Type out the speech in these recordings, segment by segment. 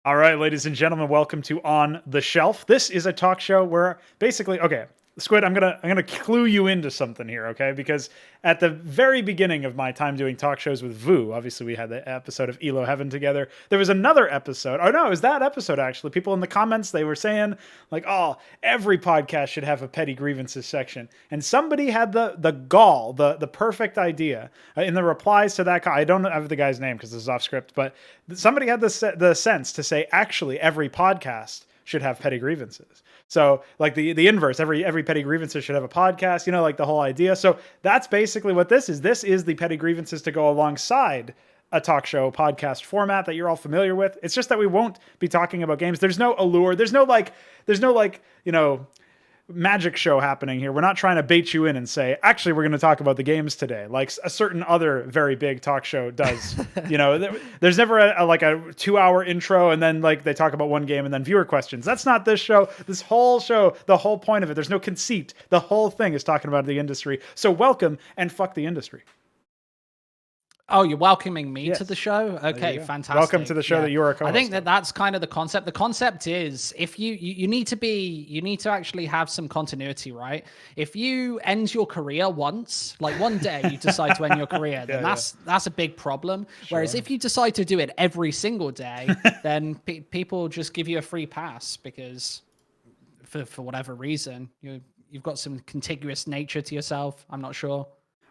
All right, ladies and gentlemen, welcome to On the Shelf. This is a talk show where basically, okay, Squid, I'm gonna clue you into something here, okay? Because at the very beginning of my time doing talk shows with Vu, obviously we had the episode of Elo Heaven together. There was another episode. Oh no, it was that episode actually. People in the comments they were saying like, "Oh, every podcast should have a petty grievances section." And somebody had the gall, the perfect idea in the replies to that. I don't have the guy's name because this is off script, but somebody had the sense to say actually every podcast should have petty grievances. So like the inverse, every petty grievances should have a podcast, like the whole idea. So that's basically what this is. This is the petty grievances to go alongside a talk show podcast format that you're all familiar with. It's just that we won't be talking about games. There's no allure. There's no magic show happening here. We're not trying to bait you in and say, actually, we're going to talk about the games today, like a certain other very big talk show does. There's never a 2-hour intro and then like they talk about one game and then viewer questions. That's not this show. This whole show, the whole point of it, there's no conceit. The whole thing is talking about the industry. So welcome and fuck the industry. Oh, you're welcoming me to the show? Okay, fantastic. Welcome to the show that you are a co-host. I think that's kind of the concept. The concept is if you need to actually have some continuity, right? If you end your career once, like one day you decide to end your career, then that's a big problem. Sure. Whereas if you decide to do it every single day, then people just give you a free pass because for whatever reason, you've got some contiguous nature to yourself. I'm not sure.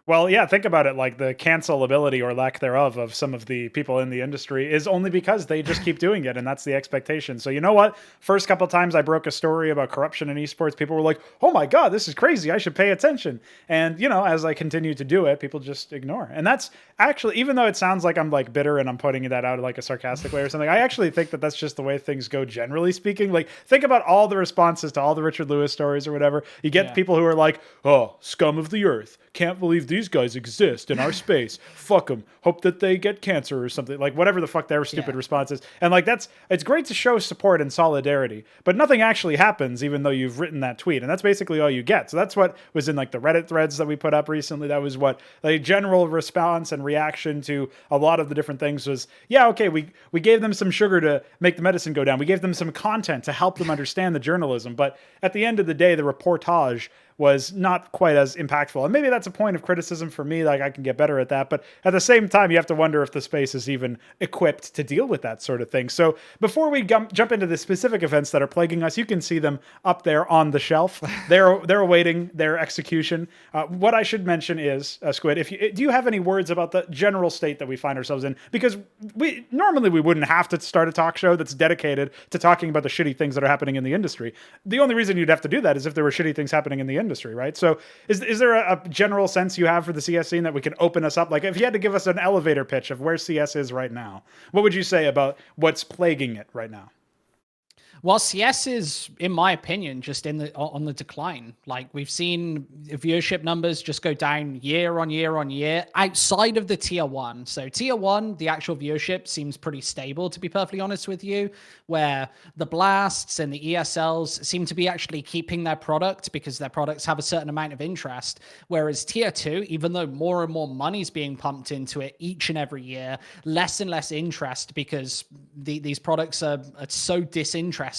Well, yeah, think about it. Like the cancelability or lack thereof of some of the people in the industry is only because they just keep doing it. And that's the expectation. So you know what? First couple of times I broke a story about corruption in esports, people were like, oh my God, this is crazy. I should pay attention. And, as I continue to do it, people just ignore. And that's actually, even though it sounds like I'm like bitter and I'm putting that out like a sarcastic way or something, I actually think that that's just the way things go generally speaking. Like think about all the responses to all the Richard Lewis stories or whatever. You get people who are like, oh, scum of the earth. Can't believe these guys exist in our space. Fuck them. Hope that they get cancer or something. Like whatever the fuck their stupid response is. And like it's great to show support and solidarity, but nothing actually happens even though you've written that tweet. And that's basically all you get. So that's what was in like the Reddit threads that we put up recently. That was what the general response and reaction to a lot of the different things was, yeah, okay, we gave them some sugar to make the medicine go down. We gave them some content to help them understand the journalism. But at the end of the day, the reportage was not quite as impactful. And maybe that's a point of criticism for me, like I can get better at that. But at the same time, you have to wonder if the space is even equipped to deal with that sort of thing. So before we jump into the specific events that are plaguing us, you can see them up there on the shelf. They're awaiting their execution. What I should mention is, Squid, do you have any words about the general state that we find ourselves in? Because normally we wouldn't have to start a talk show that's dedicated to talking about the shitty things that are happening in the industry. The only reason you'd have to do that is if there were shitty things happening in the industry, right? So is there a general sense you have for the CS scene that we can open us up? Like if you had to give us an elevator pitch of where CS is right now, what would you say about what's plaguing it right now? Well, CS is, in my opinion, just on the decline. Like we've seen viewership numbers just go down year on year on year outside of the tier 1. So tier 1, the actual viewership seems pretty stable, to be perfectly honest with you, where the Blasts and the ESLs seem to be actually keeping their product because their products have a certain amount of interest. Whereas tier 2, even though more and more money is being pumped into it each and every year, less and less interest because these products are so disinterested.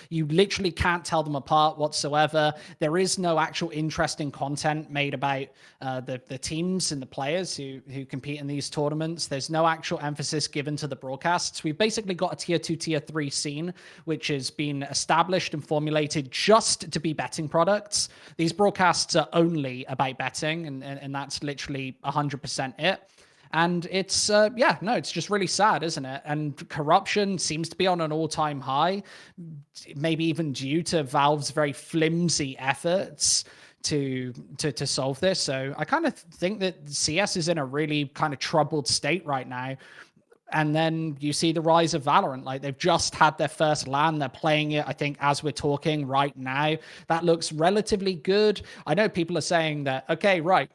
You literally can't tell them apart whatsoever. There is no actual interesting content made about the teams and the players who compete in these tournaments. There's no actual emphasis given to the broadcasts. We've basically got a tier 2, tier 3 scene, which has been established and formulated just to be betting products. These broadcasts are only about betting, and that's literally 100% it. And it's, it's just really sad, isn't it? And corruption seems to be on an all-time high, maybe even due to Valve's very flimsy efforts to solve this. So I kind of think that CS is in a really kind of troubled state right now. And then you see the rise of Valorant. Like they've just had their first LAN. They're playing it, I think, as we're talking right now. That looks relatively good. I know people are saying that, okay, right,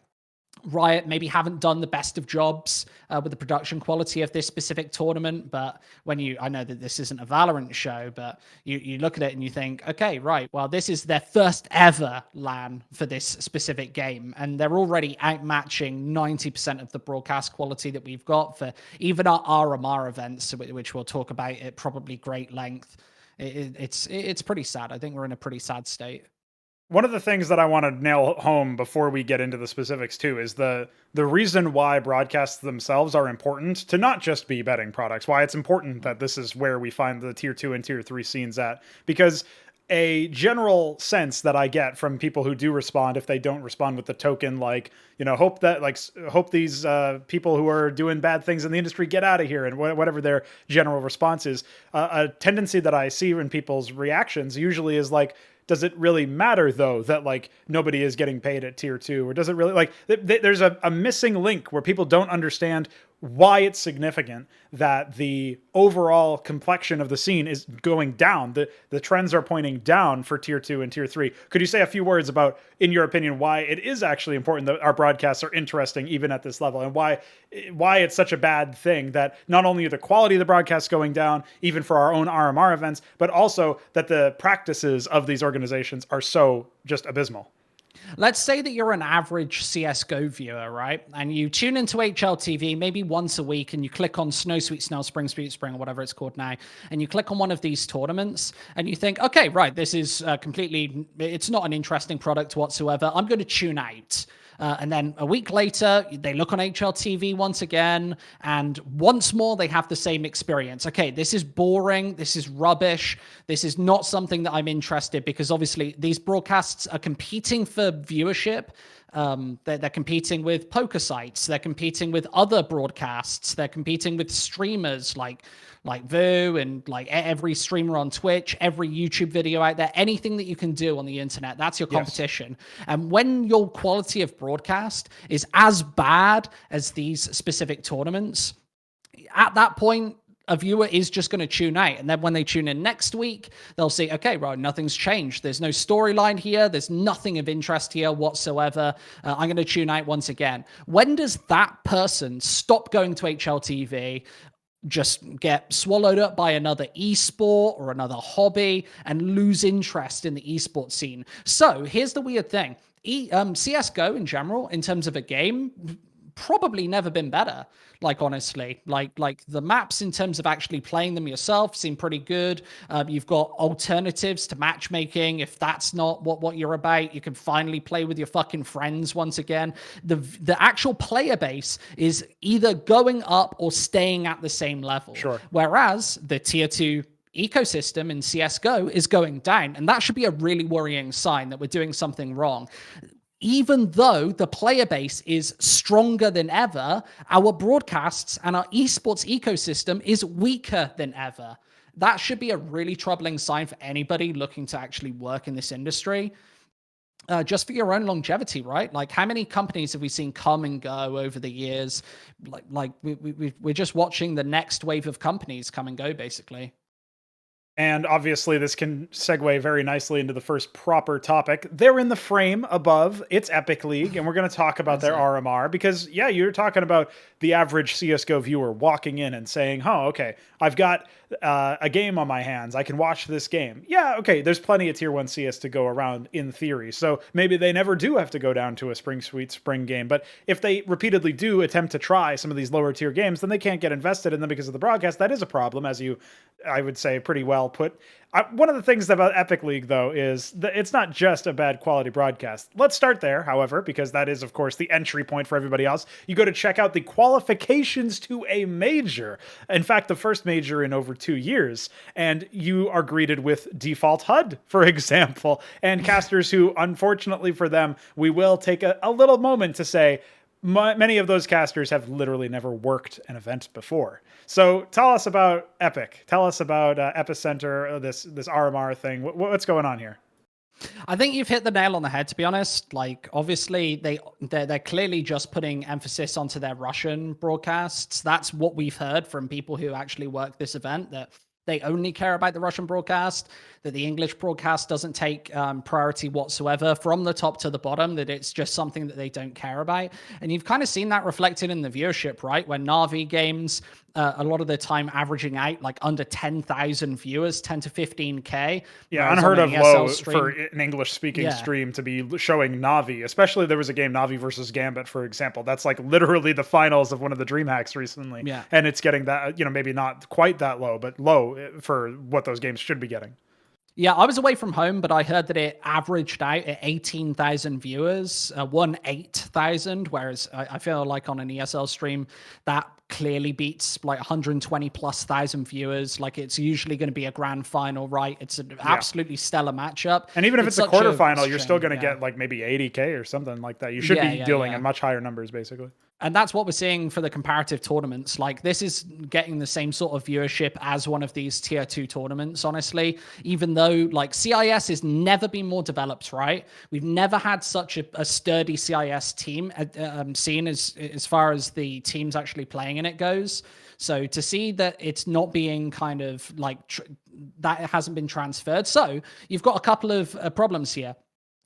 Riot maybe haven't done the best of jobs with the production quality of this specific tournament. But I know that this isn't a Valorant show, but you look at it and you think, okay, right, well, this is their first ever LAN for this specific game. And they're already outmatching 90% of the broadcast quality that we've got for even our RMR events, which we'll talk about at probably great length. It's pretty sad. I think we're in a pretty sad state. One of the things that I want to nail home before we get into the specifics too is the reason why broadcasts themselves are important to not just be betting products, why it's important that this is where we find the tier 2 and tier 3 scenes at. Because a general sense that I get from people who do respond, if they don't respond with the token, like, hope these people who are doing bad things in the industry get out of here, and whatever their general response is, a tendency that I see in people's reactions usually is like, does it really matter though that like nobody is getting paid at tier 2, or does it really, like there's a missing link where people don't understand why it's significant that the overall complexion of the scene is going down. The trends are pointing down for tier 2 and tier 3. Could you say a few words about, in your opinion, why it is actually important that our broadcasts are interesting even at this level, and why it's such a bad thing that not only are the quality of the broadcasts going down, even for our own RMR events, but also that the practices of these organizations are so just abysmal? Let's say that you're an average CSGO viewer, right? And you tune into HLTV maybe once a week, and you click on Snow Sweet Snow, Spring Sweet Spring, or whatever it's called now, and you click on one of these tournaments, and you think, okay, right, this is it's not an interesting product whatsoever. I'm going to tune out. And then a week later, they look on HLTV once again, and once more, they have the same experience. Okay, this is boring. This is rubbish. This is not something that I'm interested, because obviously these broadcasts are competing for viewership. They're competing with poker sites. They're competing with other broadcasts. They're competing with streamers like Vu, and like every streamer on Twitch, every YouTube video out there, anything that you can do on the internet, that's your competition. Yes. And when your quality of broadcast is as bad as these specific tournaments, at that point, a viewer is just going to tune out. And then when they tune in next week, they'll see, okay, right, nothing's changed. There's no storyline here. There's nothing of interest here whatsoever. I'm going to tune out once again. When does that person stop going to HLTV, just get swallowed up by another esport or another hobby, and lose interest in the esports scene? So here's the weird thing. CSGO in general, in terms of a game, probably never been better. Like, honestly, like the maps in terms of actually playing them yourself seem pretty good. You've got alternatives to matchmaking. If that's not what you're about, you can finally play with your fucking friends once again. The actual player base is either going up or staying at the same level. Sure. Whereas the tier 2 ecosystem in CSGO is going down. And that should be a really worrying sign that we're doing something wrong. Even though the player base is stronger than ever, our broadcasts and our esports ecosystem is weaker than ever. That should be a really troubling sign for anybody looking to actually work in this industry. Just for your own longevity, right? Like, how many companies have we seen come and go over the years? We're just watching the next wave of companies come and go, basically. And obviously, this can segue very nicely into the first proper topic. They're in the frame above. It's Epic League, and we're going to talk about their RMR because, yeah, you're talking about the average CSGO viewer walking in and saying, oh, okay, I've got a game on my hands. I can watch this game. Yeah, okay, there's plenty of Tier 1 CS to go around in theory, so maybe they never do have to go down to a Spring Sweet Spring game, but if they repeatedly do attempt to try some of these lower tier games, then they can't get invested in them because of the broadcast. That is a problem, as you, I would say, pretty well put. One of the things about Epic League, though, is that it's not just a bad quality broadcast. Let's start there, however, because that is, of course, the entry point for everybody else. You go to check out the qualifications to a major. In fact, the first major in over 2 years. And you are greeted with default HUD, for example. And casters who, unfortunately for them, we will take a little moment to say, many of those casters have literally never worked an event before. So tell us about Epic. Tell us about Epicenter, this RMR thing. What's going on here? I think you've hit the nail on the head, to be honest. Like, obviously, they're clearly just putting emphasis onto their Russian broadcasts. That's what we've heard from people who actually work this event, that they only care about the Russian broadcast, that the English broadcast doesn't take priority whatsoever from the top to the bottom, that it's just something that they don't care about. And you've kind of seen that reflected in the viewership, right? When Na'Vi games, a lot of the time averaging out like under 10,000 viewers, 10 to 15K. Yeah, unheard of low for an English-speaking stream to be showing Na'Vi, especially there was a game, Na'Vi versus Gambit, for example. That's like literally the finals of one of the DreamHacks recently. Yeah. And it's getting that, maybe not quite that low, but low for what those games should be getting. Yeah, I was away from home, but I heard that it averaged out at 18,000 viewers, 8,000, whereas I feel like on an ESL stream, that clearly beats like 120 plus thousand viewers. Like it's usually going to be a grand final, right? It's an absolutely stellar matchup. And even if it's a quarterfinal, you're still going to get like maybe 80K or something like that. You should be dealing in much higher numbers, basically. And that's what we're seeing for the comparative tournaments. Like this is getting the same sort of viewership as one of these tier 2 tournaments, honestly, even though like CIS has never been more developed, right? We've never had such a sturdy CIS team seen as far as the teams actually playing in it goes. So to see that it's not being kind of like that it hasn't been transferred. So you've got a couple of problems here.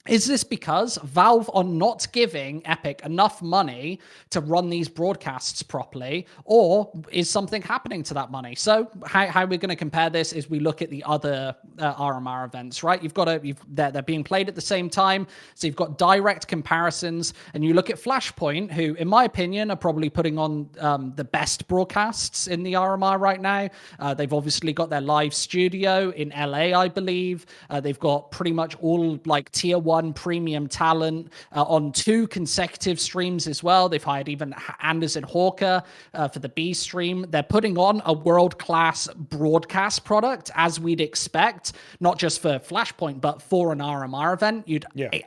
Is this because Valve are not giving Epic enough money to run these broadcasts properly, or is something happening to that money? So how we're going to compare this is we look at the other RMR events, right? They're being played at the same time, so you've got direct comparisons, and you look at Flashpoint, who, in my opinion, are probably putting on the best broadcasts in the RMR right now. They've obviously got their live studio in LA, I believe. They've got pretty much all like tier 1 premium talent on 2 consecutive streams as well. They've hired even Anderson Hawker for the B stream. They're putting on a world-class broadcast product, as we'd expect, not just for Flashpoint, but for an RMR event. You'd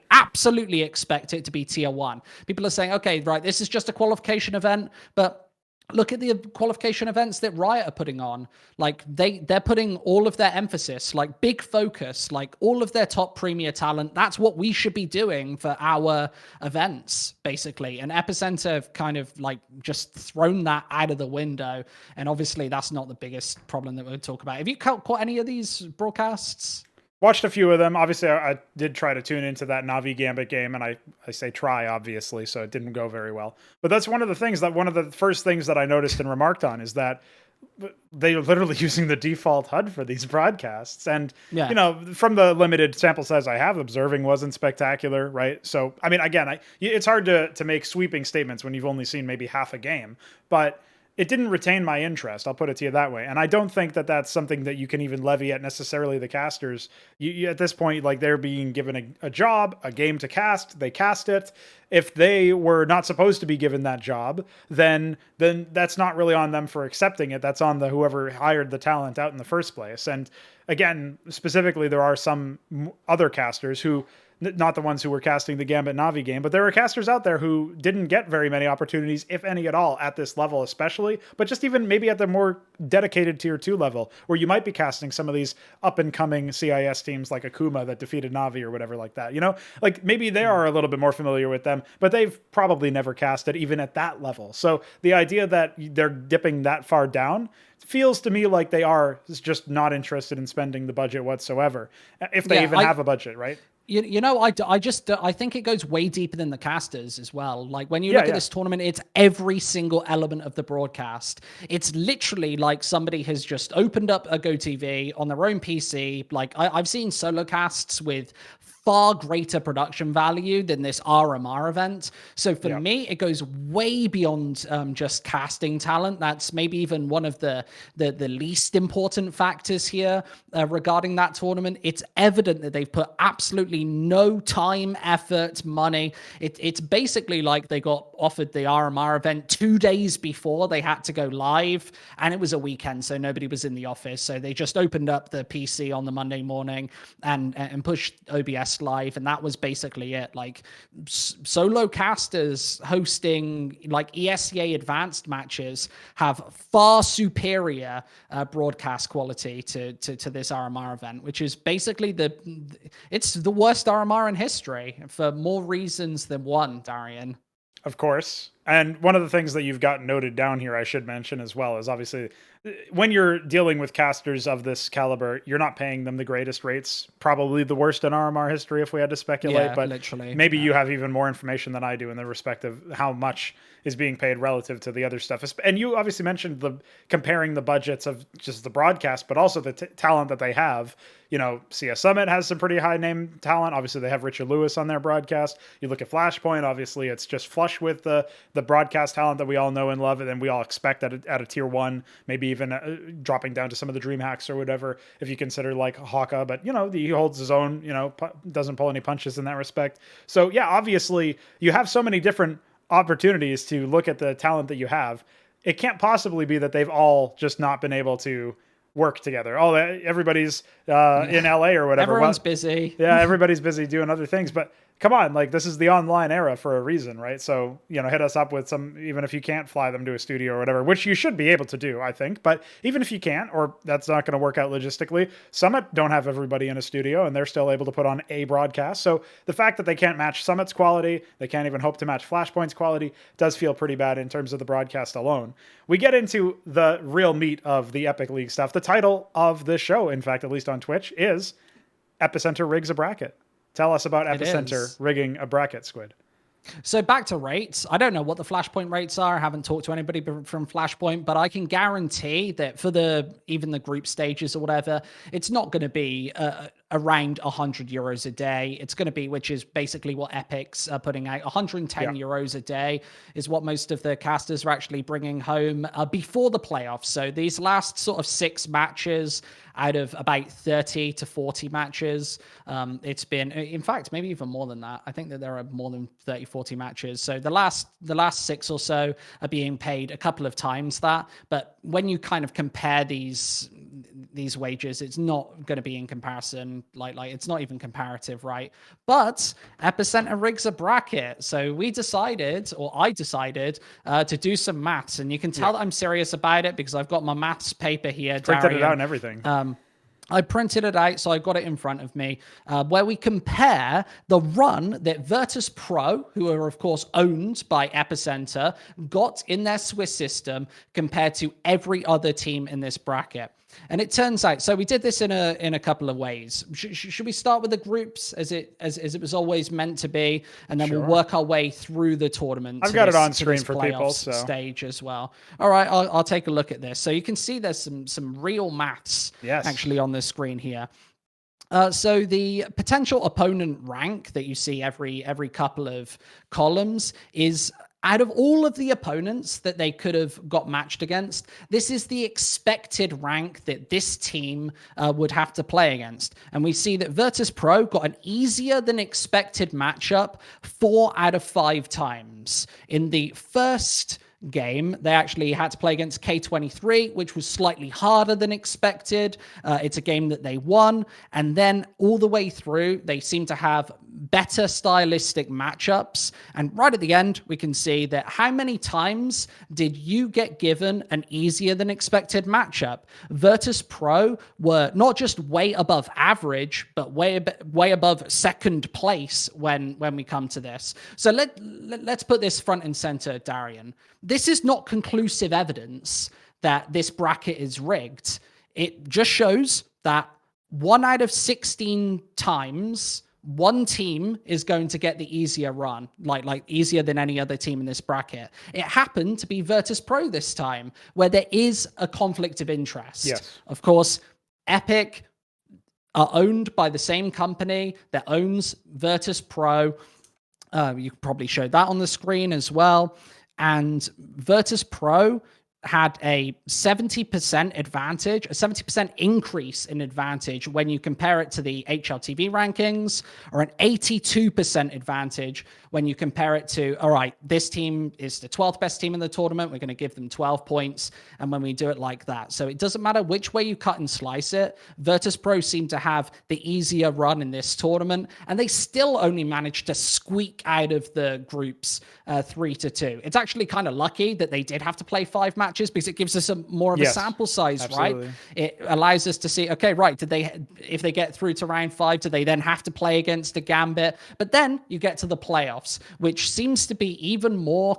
absolutely expect it to be tier 1. People are saying, okay, right, this is just a qualification event, but look at the qualification events that Riot are putting on. Like they're putting all of their emphasis, like big focus, like all of their top premier talent. That's what we should be doing for our events, basically. And Epicenter have kind of like just thrown that out of the window. And obviously that's not the biggest problem that we'll talk about. Have you caught any of these broadcasts? Watched a few of them. Obviously, I did try to tune into that Na'Vi Gambit game, and I say try, obviously, so it didn't go very well. But that's one of the first things that I noticed and remarked on is that they're literally using the default HUD for these broadcasts. And, from the limited sample size I have, observing wasn't spectacular, right? So, I mean, again, it's hard to make sweeping statements when you've only seen maybe half a game, but it didn't retain my interest. I'll put it to you that way. And I don't think that that's something that you can even levy at necessarily the casters. You at this point, like they're being given a job, a game to cast. They cast it. If they were not supposed to be given that job, then that's not really on them for accepting it. That's on the whoever hired the talent out in the first place. And again, specifically, there are some other casters who, not the ones who were casting the Gambit Na'Vi game, but there are casters out there who didn't get very many opportunities, if any at all, at this level especially, but just even maybe at the more dedicated tier 2 level, where you might be casting some of these up-and-coming CIS teams like Akuma that defeated Na'Vi or whatever like that. Like maybe they are a little bit more familiar with them, but they've probably never casted even at that level. So the idea that they're dipping that far down feels to me like they are just not interested in spending the budget whatsoever, if they even have a budget, right? I think it goes way deeper than the casters as well. Like when you look at this tournament, it's every single element of the broadcast. It's literally like somebody has just opened up a GoTV on their own PC. Like I've seen solo casts with far greater production value than this RMR event. So for me, it goes way beyond just casting talent. That's maybe even one of the least important factors here regarding that tournament. It's evident that they've put absolutely no time, effort, money. It's basically like they got offered the RMR event 2 days before they had to go live, and it was a weekend, so nobody was in the office. So they just opened up the PC on the Monday morning and pushed OBS live, and that was basically it. Like solo casters hosting like ESEA advanced matches have far superior broadcast quality to this RMR event, which is basically it's the worst RMR in history for more reasons than one, Darian. Of course. And one of the things that you've got noted down here, I should mention as well, is obviously when you're dealing with casters of this caliber, you're not paying them the greatest rates, probably the worst in RMR history if we had to speculate, Yeah, but literally. maybe you have even more information than I do in the respect of how much is being paid relative to the other stuff. And you obviously mentioned the comparing the budgets of just the broadcast, but also the talent that they have. You know, CS Summit has some pretty high name talent. Obviously, they have Richard Lewis on their broadcast. You look at Flashpoint, obviously, it's just flush with the broadcast talent that we all know and love, and we all expect at a tier one, maybe even dropping down to some of the dream hacks or whatever, if you consider like Hawka. But, you know, he holds his own, you know, doesn't pull any punches in that respect. So, yeah, obviously, you have so many different opportunities to look at the talent that you have. It can't possibly be that they've all just not been able to work together. Oh, everybody's in LA or whatever. Everyone's busy. Yeah, everybody's busy doing other things. But come on, like, this is the online era for a reason, right? So, you know, hit us up with some, even if you can't fly them to a studio or whatever, which you should be able to do, I think. But even if you can't, or that's not going to work out logistically, Summit don't have everybody in a studio and they're still able to put on a broadcast. So the fact that they can't match Summit's quality, they can't even hope to match Flashpoint's quality, does feel pretty bad in terms of the broadcast alone. We get into the real meat of the Epic League stuff. The title of this show, in fact, at least on Twitch, is Epicenter Rigs a Bracket. Tell us about Epicenter rigging a bracket, Squid. So back to rates. I don't know what the Flashpoint rates are. I haven't talked to anybody from Flashpoint, but I can guarantee that for even the group stages or whatever, it's not going to be around 100 euros a day. It's going to be, which is basically what Epic's are putting out. 110 euros a day is what most of the casters are actually bringing home before the playoffs. So these last sort of 6 matches out of about 30 to 40 matches, it's been, in fact, maybe even more than that. I think that there are more than 30, 40 matches. So the last 6 or so are being paid a couple of times that. But when you kind of compare these wages, it's not going to be in comparison. Like it's not even comparative, right? But Epicenter rigs a bracket. So I decided to do some maths, and you can tell that I'm serious about it because I've got my maths paper here. Printed it out and everything. I printed it out, so I got it in front of me, where we compare the run that Virtus Pro, who are, of course, owned by Epicenter, got in their Swiss system compared to every other team in this bracket. And it turns out, so we did this in a couple of ways. Should we start with the groups as it was always meant to be, and then we'll work our way through the tournament? I've got it on screen for people. So stage as well. All right, I'll take a look at this. So you can see there's some real maths actually on the screen here. So the potential opponent rank that you see every couple of columns is, out of all of the opponents that they could have got matched against, this is the expected rank that this team would have to play against. And we see that Virtus Pro got an easier than expected matchup 4 out of 5 times. In the first game, they actually had to play against K23, which was slightly harder than expected. It's a game that they won. And then all the way through, they seem to have better stylistic matchups. And right at the end, we can see that how many times did you get given an easier than expected matchup? Virtus Pro were not just way above average, but way above second place when we come to this. So let's put this front and center, Darian. This is not conclusive evidence that this bracket is rigged. It just shows that 1 out of 16 times, one team is going to get the easier run, like easier than any other team in this bracket. It happened to be Virtus Pro this time, where there is a conflict of interest. Yes. Of course, Epic are owned by the same company that owns Virtus Pro. You probably showed that on the screen as well. And Virtus Pro had a 70% advantage, a 70% increase in advantage when you compare it to the HLTV rankings, or an 82% advantage when you compare it to, all right, this team is the 12th best team in the tournament, we're going to give them 12 points, and when we do it like that. So it doesn't matter which way you cut and slice it, Virtus Pro seem to have the easier run in this tournament, and they still only managed to squeak out of the groups 3-2. It's actually kind of lucky that they did have to play 5 matches matches because it gives us more of a sample size, absolutely. right? It allows us to see, okay, right, if they get through to round 5, do they then have to play against a Gambit? But then you get to the playoffs, which seems to be even more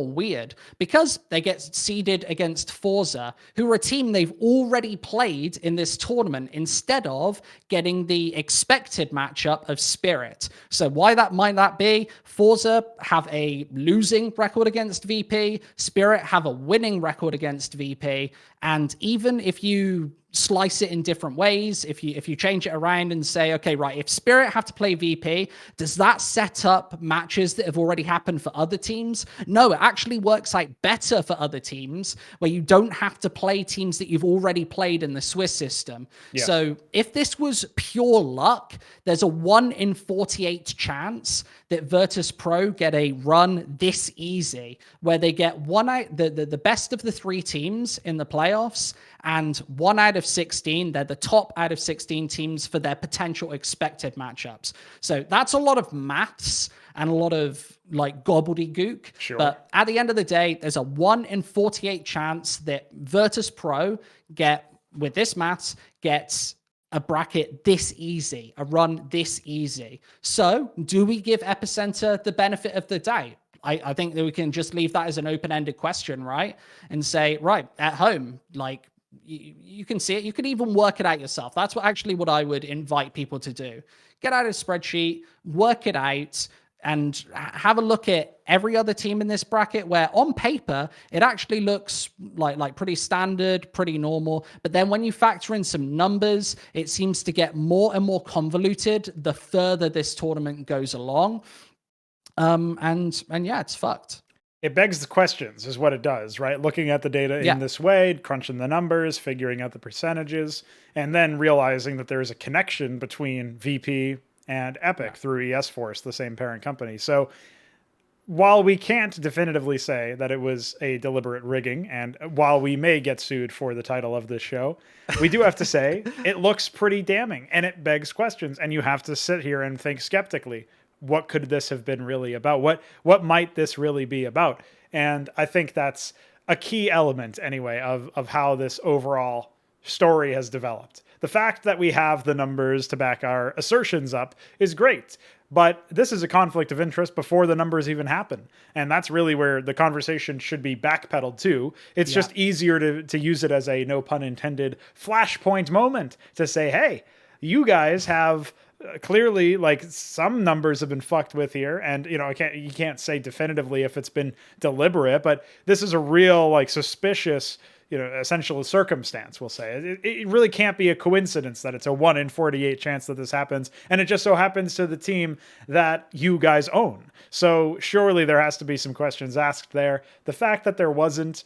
weird because they get seeded against Forza, who are a team they've already played in this tournament, instead of getting the expected matchup of Spirit. So why might that be? Forza have a losing record against VP, Spirit have a winning record against VP, and even if you slice it in different ways, if you change it around and say, okay, right, if Spirit have to play VP, does that set up matches that have already happened for other teams? No, it actually works out better for other teams where you don't have to play teams that you've already played in the Swiss system. Yeah. So if this was pure luck, there's a 1 in 48 chance that Virtus Pro get a run this easy, where they get the best of the 3 teams in the playoffs, and 1 out of 16, they're the top out of 16 teams for their potential expected matchups. So that's a lot of maths and a lot of like gobbledygook. Sure. But at the end of the day, there's a 1 in 48 chance that Virtus Pro with this maths, gets a bracket this easy, a run this easy. So do we give Epicenter the benefit of the doubt? I think that we can just leave that as an open-ended question, right? And say, right, at home, like, you can see it. You can even work it out yourself. That's what I would invite people to do. Get out a spreadsheet, work it out, and have a look at every other team in this bracket where on paper, it actually looks like pretty standard, pretty normal. But then when you factor in some numbers, it seems to get more and more convoluted the further this tournament goes along. And yeah, it's fucked. It begs the questions is what it does, right? Looking at the data in this way, crunching the numbers, figuring out the percentages, and then realizing that there is a connection between VP and Epic through ESForce, the same parent company. So while we can't definitively say that it was a deliberate rigging, and while we may get sued for the title of this show, we do have to say it looks pretty damning and it begs questions. And you have to sit here and think skeptically. What could this have been really about? What might this really be about? And I think that's a key element anyway of how this overall story has developed. The fact that we have the numbers to back our assertions up is great, but this is a conflict of interest before the numbers even happen. And that's really where the conversation should be backpedaled to. It's just easier to use it as a, no pun intended, flashpoint moment to say, hey, you guys have clearly, like, some numbers have been fucked with here, and you can't say definitively if it's been deliberate, but this is a real, like, suspicious, essential circumstance, we'll say. It really can't be a coincidence that it's a 1 in 48 chance that this happens, and it just so happens to the team that you guys own. So surely there has to be some questions asked there. The fact that there wasn't,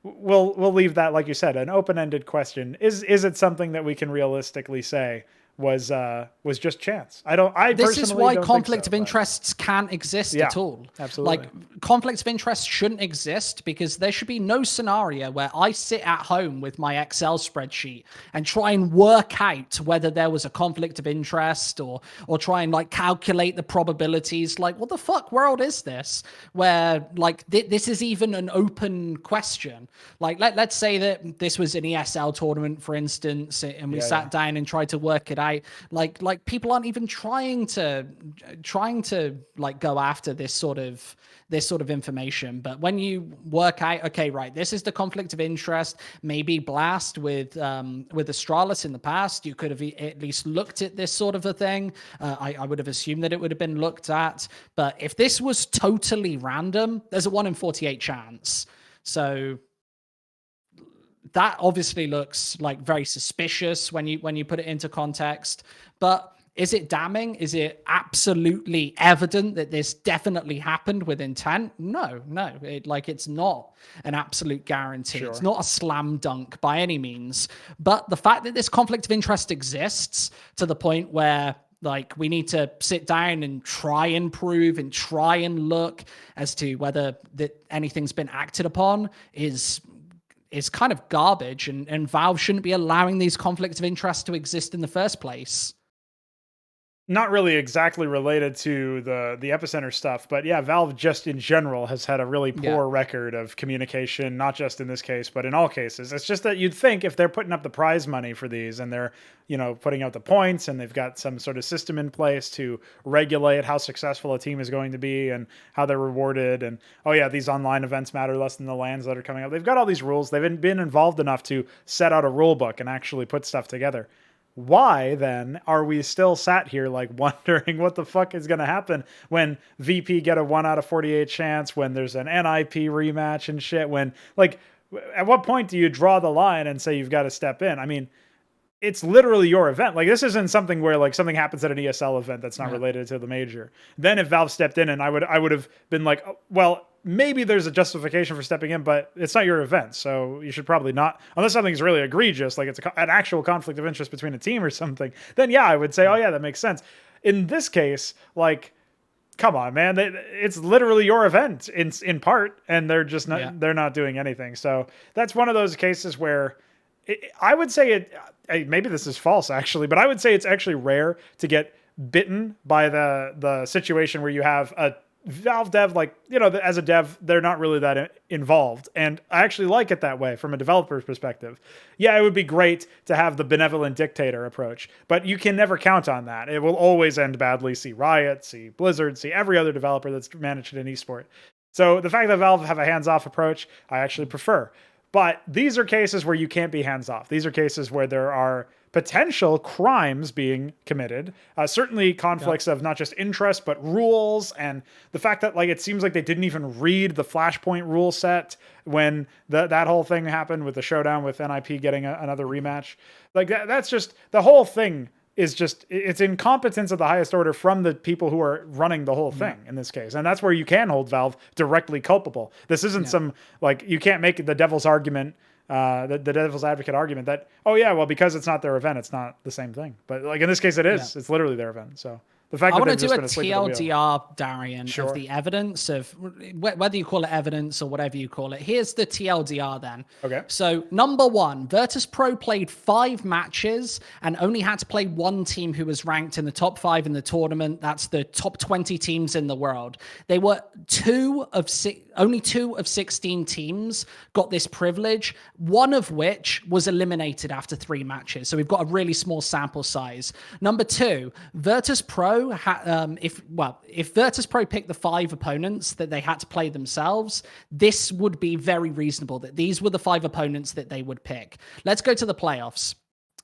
we'll leave that, like you said, an open-ended question. Is it something that we can realistically say was just chance? This is why conflict of interests can't exist at all. Absolutely. Like, conflicts of interest shouldn't exist because there should be no scenario where I sit at home with my Excel spreadsheet and try and work out whether there was a conflict of interest or try and like calculate the probabilities. Like, what the fuck world is this? Where like this is even an open question. Like, let's say that this was an ESL tournament, for instance, and we sat down and tried to work it out. Like people aren't even trying to like go after this sort of information. But when you work out, okay, right, this is the conflict of interest, maybe Blast with Astralis in the past, you could have at least looked at this sort of a thing. I would have assumed that it would have been looked at. But if this was totally random, there's a 1 in 48 chance. So that obviously looks like very suspicious when you put it into context. But is it damning? Is it absolutely evident that this definitely happened with intent? No. It's not an absolute guarantee. Sure. It's not a slam dunk by any means. But the fact that this conflict of interest exists to the point where like we need to sit down and try and prove and try and look as to whether that anything's been acted upon is kind of garbage, and Valve shouldn't be allowing these conflicts of interest to exist in the first place. Not really exactly related to the Epicenter stuff, but yeah, Valve just in general has had a really Yeah. poor record of communication, not just in this case, but in all cases. It's just that you'd think if they're putting up the prize money for these and they're, putting out the points and they've got some sort of system in place to regulate how successful a team is going to be and how they're rewarded, and oh yeah, these online events matter less than the lands that are coming up. They've got all these rules. They've been involved enough to set out a rule book and actually put stuff together. Why then are we still sat here like wondering what the fuck is going to happen when VP get a 1 out of 48 chance, when there's an NIP rematch and shit, when like at what point do you draw the line and say you've got to step in? I mean, it's literally your event. Like, this isn't something where like something happens at an ESL event that's not related to the major. Then if Valve stepped in, and I would have been like, oh, well, maybe there's a justification for stepping in, but it's not your event, so you should probably not, unless something's really egregious, like it's an actual conflict of interest between a team or something. Then yeah, I would say, oh yeah, that makes sense. In this case, like, come on, man, it's literally your event in part, and they're just not they're not doing anything. So that's one of those cases where I would say it. Maybe this is false actually, but I would say it's actually rare to get bitten by the situation where you have a Valve dev, like, as a dev, they're not really that involved. And I actually like it that way from a developer's perspective. Yeah, it would be great to have the benevolent dictator approach, but you can never count on that. It will always end badly. See Riot, see Blizzard, see every other developer that's managed an esport. So the fact that Valve have a hands-off approach, I actually prefer. But these are cases where you can't be hands-off. These are cases where there are potential crimes being committed. Certainly conflicts of not just interest, but rules. And the fact that like it seems like they didn't even read the Flashpoint rule set when that whole thing happened with the showdown with NIP getting another rematch. Like that's just, the whole thing is just, it's incompetence of the highest order from the people who are running the whole thing in this case. And that's where you can hold Valve directly culpable. This isn't some, like, you can't make the devil's argument, the devil's advocate argument that, oh yeah, well, because it's not their event, it's not the same thing. But like in this case, it is. It's literally their event. So the fact I that want to they've do just a been asleep at the wheel. TLDR, Darian, of the evidence of whether you call it evidence or whatever you call it. Here's the TLDR then. Okay. So number one, Virtus Pro played 5 matches and only had to play one team who was ranked in the top 5 in the tournament. That's the top 20 teams in the world. They were only 2 of 16 teams got this privilege, one of which was eliminated after 3 matches. So we've got a really small sample size. Number 2, Virtus Pro, if Virtus Pro picked the 5 opponents that they had to play themselves, this would be very reasonable that these were the 5 opponents that they would pick. Let's go to the playoffs.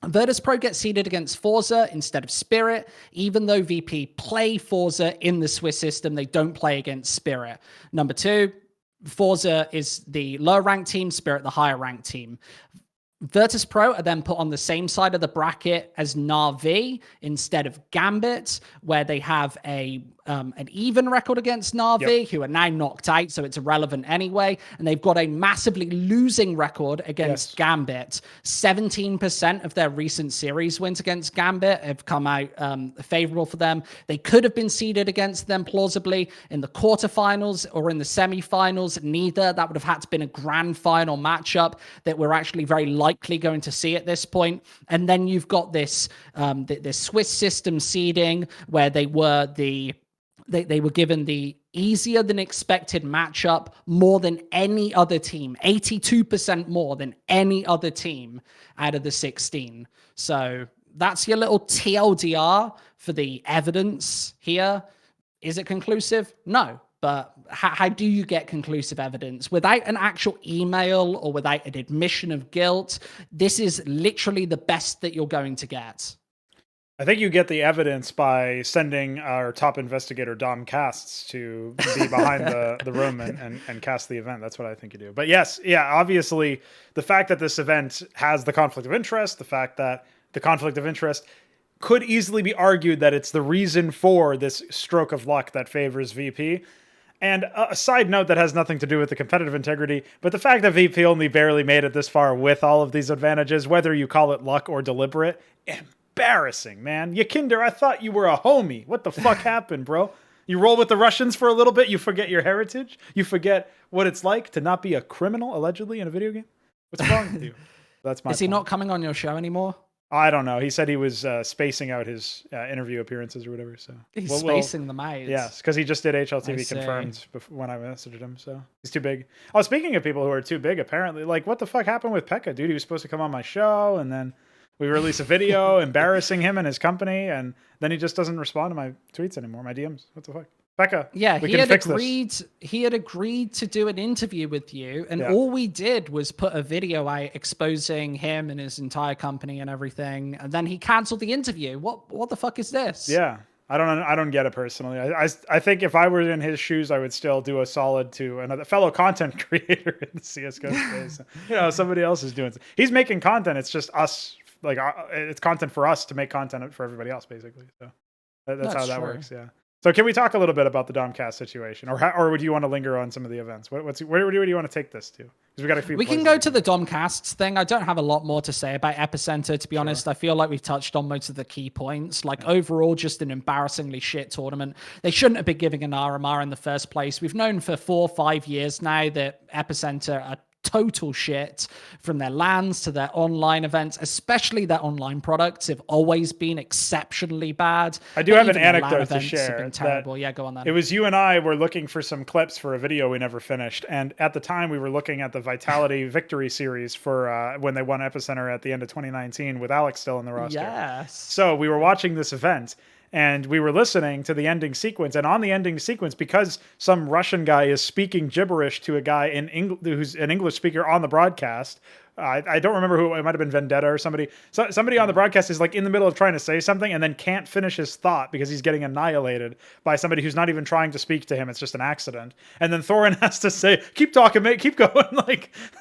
Virtus Pro gets seeded against Forza instead of Spirit. Even though VP play Forza in the Swiss system, they don't play against Spirit. Number 2, Forza is the lower ranked team, Spirit the higher ranked team. Virtus Pro are then put on the same side of the bracket as Na'Vi instead of Gambit, where they have an even record against Na'Vi, who are now knocked out, so it's irrelevant anyway. And they've got a massively losing record against Gambit. 17% of their recent series wins against Gambit have come out favorable for them. They could have been seeded against them plausibly in the quarterfinals or in the semifinals. Neither. That would have had to been a grand final matchup that we're actually very likely going to see at this point. And then you've got this Swiss system seeding where they were given the easier than expected matchup more than any other team, 82% more than any other team out of the 16. So that's your little TLDR for the evidence here. Is it conclusive? No. But how do you get conclusive evidence without an actual email or without an admission of guilt? This is literally the best that you're going to get. I think you get the evidence by sending our top investigator, DomCasts, to be behind the room and cast the event. That's what I think you do. But yes, obviously, the fact that this event has the conflict of interest, the fact that the conflict of interest could easily be argued that it's the reason for this stroke of luck that favors VP. And a side note that has nothing to do with the competitive integrity, but the fact that VP only barely made it this far with all of these advantages, whether you call it luck or deliberate, embarrassing, man. Yakinder, I thought you were a homie. What the fuck happened, bro? You roll with the Russians for a little bit, you forget your heritage, you forget what it's like to not be a criminal, allegedly, in a video game? What's wrong with you? That's my Is he not coming on your show anymore? I don't know. He said he was spacing out his interview appearances or whatever. So He's spacing them out. Yes, because he just did HLTV confirmed when I messaged him. So he's too big. Oh, speaking of people who are too big, apparently, like what the fuck happened with Peca, dude? He was supposed to come on my show, and then we release a video embarrassing him and his company, and then he just doesn't respond to my tweets anymore, my DMs. What the fuck? Peca, yeah, he had agreed to do an interview with you, and all we did was put a video out exposing him and his entire company and everything, and then he canceled the interview. What the fuck is this? Yeah, I don't get it personally. I think if I were in his shoes, I would still do a solid to another fellow content creator in the CS:GO space. You know, somebody else is doing. He's making content. It's just us. Like it's content for us to make content for everybody else, basically. So that's how that works. Yeah. So can we talk a little bit about the DomCast situation, or would you want to linger on some of the events? Where do you want to take this to? Because we got a few. We can go to the DomCasts thing. I don't have a lot more to say about Epicenter, to be honest. I feel like we've touched on most of the key points. Like overall, just an embarrassingly shit tournament. They shouldn't have been giving an RMR in the first place. We've known for 4 or 5 years now that Epicenter are total shit, from their LANs to their online events. Especially their online products have always been exceptionally bad. I do have an anecdote to share. Been terrible. Yeah, go on then. It was you and I were looking for some clips for a video we never finished, and at the time we were looking at the Vitality Victory Series for when they won Epicenter at the end of 2019 with Alex still in the roster. Yes. So we were watching this event, and we were listening to the ending sequence. And on the ending sequence, because some Russian guy is speaking gibberish to a guy who's an English speaker on the broadcast, I don't remember who, it might have been Vendetta or somebody. So somebody on the broadcast is like in the middle of trying to say something and then can't finish his thought because he's getting annihilated by somebody who's not even trying to speak to him. It's just an accident. And then Thorin has to say, keep talking, mate, keep going.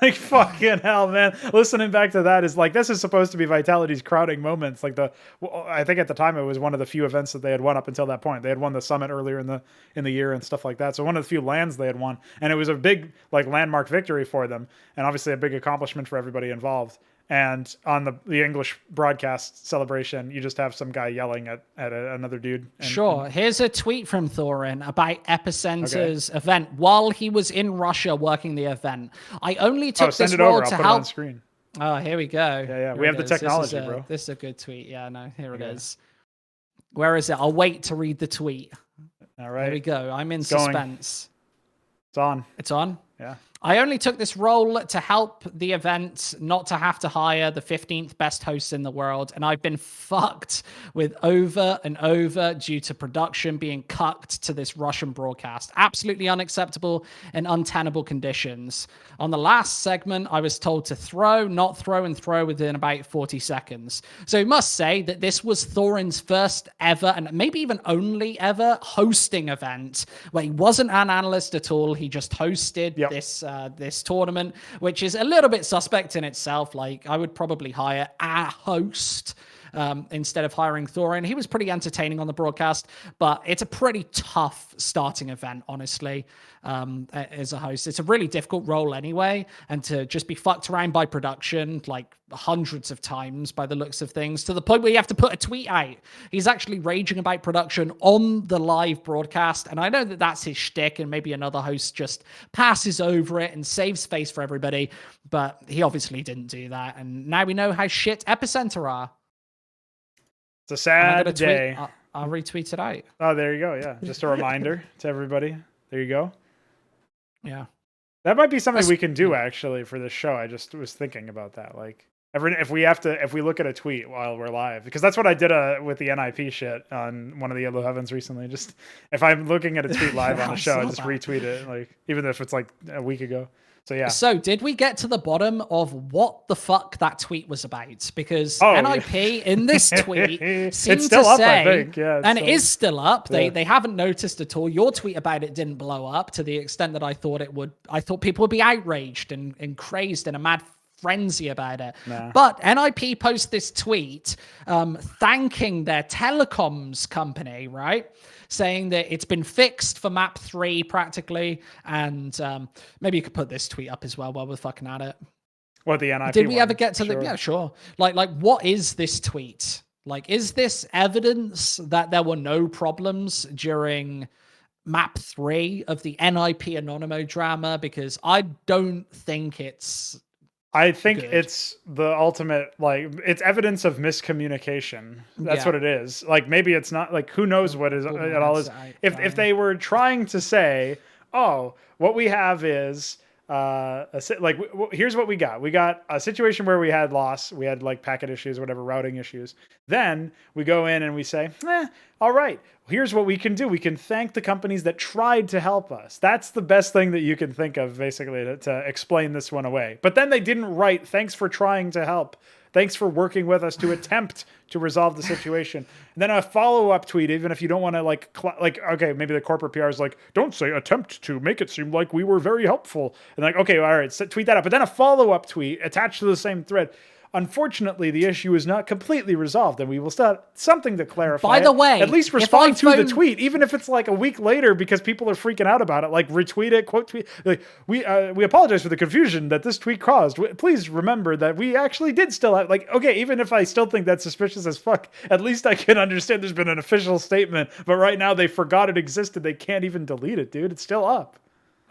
like fucking hell, man. Listening back to that is like, this is supposed to be Vitality's crowding moments. Like I think at the time it was one of the few events that they had won up until that point. They had won the summit earlier in the year and stuff like that. So one of the few lands they had won, and it was a big like landmark victory for them. And obviously a big accomplishment for everybody involved. And on the English broadcast celebration, you just have some guy yelling at another dude. Here's a tweet from Thorin about Epicenter's event while he was in Russia working the event. I only took this role to help. On screen. Oh, here we go. Yeah. We have the technology, bro. This is a good tweet. Yeah, no, here it is. Where is it? I'll wait to read the tweet. All right. Here we go. I'm in suspense. It's on. It's on? Yeah. I only took this role to help the event, not to have to hire the 15th best hosts in the world, and I've been fucked with over and over due to production being cucked to this Russian broadcast. Absolutely unacceptable and untenable conditions. On the last segment, I was told to throw, not throw, and throw within about 40 seconds. So I must say that this was Thorin's first ever, and maybe even only ever, hosting event, where he wasn't an analyst at all. He just hosted this tournament, which is a little bit suspect in itself. Like, I would probably hire a host instead of hiring Thorin. He was pretty entertaining on the broadcast, but it's a pretty tough starting event, honestly, as a host. It's a really difficult role anyway, and to just be fucked around by production like hundreds of times by the looks of things, to the point where you have to put a tweet out. He's actually raging about production on the live broadcast, and I know that that's his shtick, and maybe another host just passes over it and saves face for everybody, but he obviously didn't do that, and now we know how shit Epicenter are. It's a sad day. I'll retweet it out. Oh, there you go. Yeah. Just a reminder to everybody. There you go. Yeah. That might be something we can do actually for this show. I just was thinking about that. Like if we look at a tweet while we're live, because that's what I did with the NIP shit on one of the Yellow Heavens recently. Just if I'm looking at a tweet live on the show, I just retweet it. Like even if it's like a week ago. So yeah. So did we get to the bottom of what the fuck that tweet was about? Because NIP in this tweet seemed to up, say, I think. Yeah, and it is still up. They haven't noticed at all. Your tweet about it didn't blow up to the extent that I thought it would. I thought people would be outraged and crazed in a mad frenzy about it. Nah. But NIP post this tweet thanking their telecoms company, right? Saying that it's been fixed for map 3 practically, and maybe you could put this tweet up as well while we're fucking at it. What, the NIP Did we one? ever get to the... Yeah, sure. Like what is this tweet? Like, is this evidence that there were no problems during map 3 of the NIP Anonymo drama? Because I don't think it's I think good. it's the ultimate, like, it's evidence of miscommunication. That's Yeah. what it is. Like, maybe it's not, like, who knows what is it all is. If they were trying to say, oh, what we have is here's what we got. We got a situation where we had loss, we had like packet issues, whatever, routing issues. Then we go in and we say, all right, here's what we can do. We can thank the companies that tried to help us. That's the best thing that you can think of, basically, to explain this one away. But then they didn't write, thanks for trying to help. Thanks for working with us to attempt to resolve the situation. And then a follow-up tweet, even if you don't want to okay, maybe the corporate PR is like, don't say attempt to, make it seem like we were very helpful. And like, okay, all right, so tweet that up. But then a follow-up tweet attached to the same thread. Unfortunately, the issue is not completely resolved, and we will start something to clarify. By the way, at least respond to the tweet, even if it's like a week later because people are freaking out about it. Like, retweet it, quote tweet. Like, we apologize for the confusion that this tweet caused. Please remember that we actually did still have, like, okay, even if I still think that's suspicious as fuck, at least I can understand there's been an official statement. But right now they forgot it existed. They can't even delete it, dude. It's still up.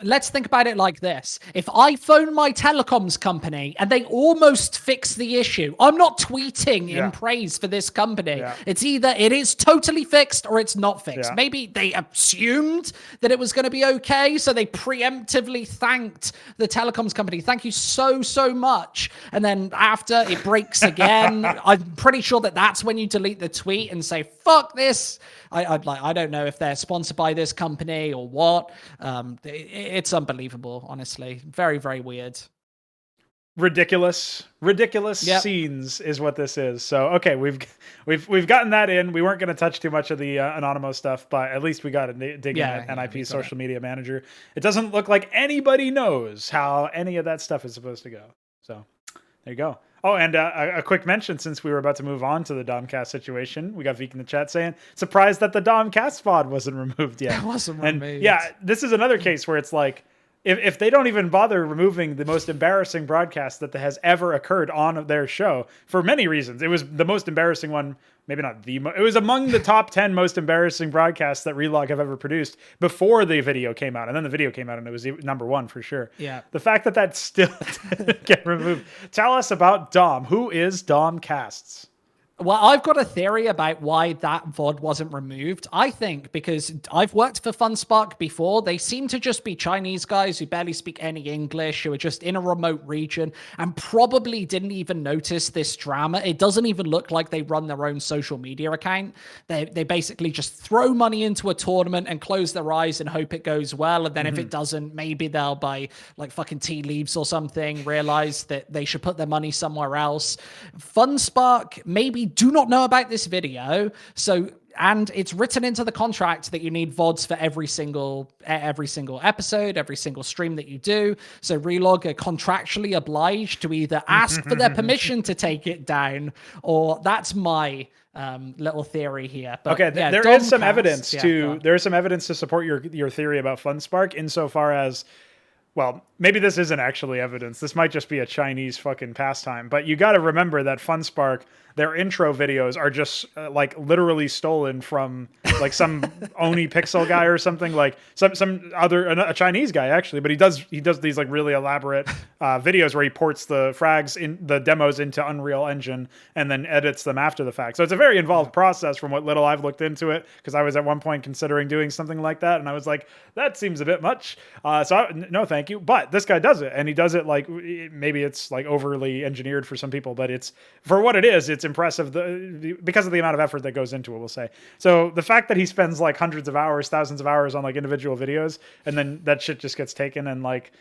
Let's think about it like this. If I phone my telecoms company and they almost fix the issue, I'm not tweeting in praise for this company. Yeah. It's either it is totally fixed or it's not fixed. Yeah. Maybe they assumed that it was going to be okay, so they preemptively thanked the telecoms company. Thank you so much. And then after it breaks again, I'm pretty sure that that's when you delete the tweet and say, fuck this. I don't know if they're sponsored by this company or what. It's unbelievable, honestly. Very, very weird. Ridiculous scenes is what this is. So okay, we've gotten that in. We weren't going to touch too much of the Anonymous stuff, but at least we got to dig in at NIP Social Media Manager. It doesn't look like anybody knows how any of that stuff is supposed to go. So there you go. Oh, and a quick mention, since we were about to move on to the DomCast situation, we got Veek in the chat saying, surprised that the DomCast VOD wasn't removed yet. It wasn't removed. Yeah, this is another case where it's like, if they don't even bother removing the most embarrassing broadcast that has ever occurred on their show, for many reasons. It was the most embarrassing one, maybe not it was among the top 10 most embarrassing broadcasts that Relog have ever produced before the video came out. And then the video came out and it was number one for sure. Yeah. The fact that still didn't get removed. Tell us about Dom. Who is DomCasts? Well, I've got a theory about why that VOD wasn't removed. I think because I've worked for Funspark before. They seem to just be Chinese guys who barely speak any English, who are just in a remote region and probably didn't even notice this drama. It doesn't even look like they run their own social media account. They basically just throw money into a tournament and close their eyes and hope it goes well. And then if it doesn't, maybe they'll buy like fucking tea leaves or something, realize that they should put their money somewhere else. Funspark maybe do not know about this video, and it's written into the contract that you need VODs for every single episode, every single stream that you do. So Relog are contractually obliged to either ask for their permission to take it down, or that's my little theory here. But okay, there is some evidence to support your theory about Funspark, insofar as, well, maybe this isn't actually evidence. This might just be a Chinese fucking pastime. But you got to remember that Funspark, their intro videos are just like literally stolen from like some Oni Pixel guy or something, like some other a Chinese guy actually. But he does these like really elaborate videos where he ports the frags in the demos into Unreal Engine and then edits them after the fact. So it's a very involved process from what little I've looked into it, because I was at one point considering doing something like that, and I was like, that seems a bit much. No, thank you. But this guy does it, and he does it like, maybe it's like overly engineered for some people, but it's, for what it is, it's impressive because of the amount of effort that goes into it, we'll say. So the fact that he spends like hundreds of hours, thousands of hours on like individual videos, and then that shit just gets taken, and like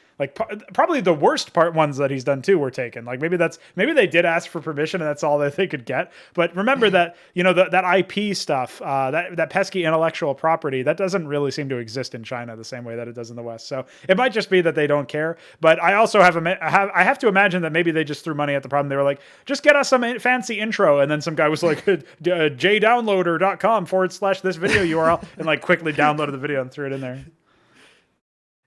probably the worst part ones that he's done too were taken. Like maybe they did ask for permission and that's all that they could get. But remember that, you know, that IP stuff, that pesky intellectual property, that doesn't really seem to exist in China the same way that it does in the West. So it might just be that they don't care. But I also I have to imagine that maybe they just threw money at the problem. They were like, just get us some fancy intro, and then some guy was like, jdownloader.com/this video URL, and like quickly downloaded the video and threw it in there.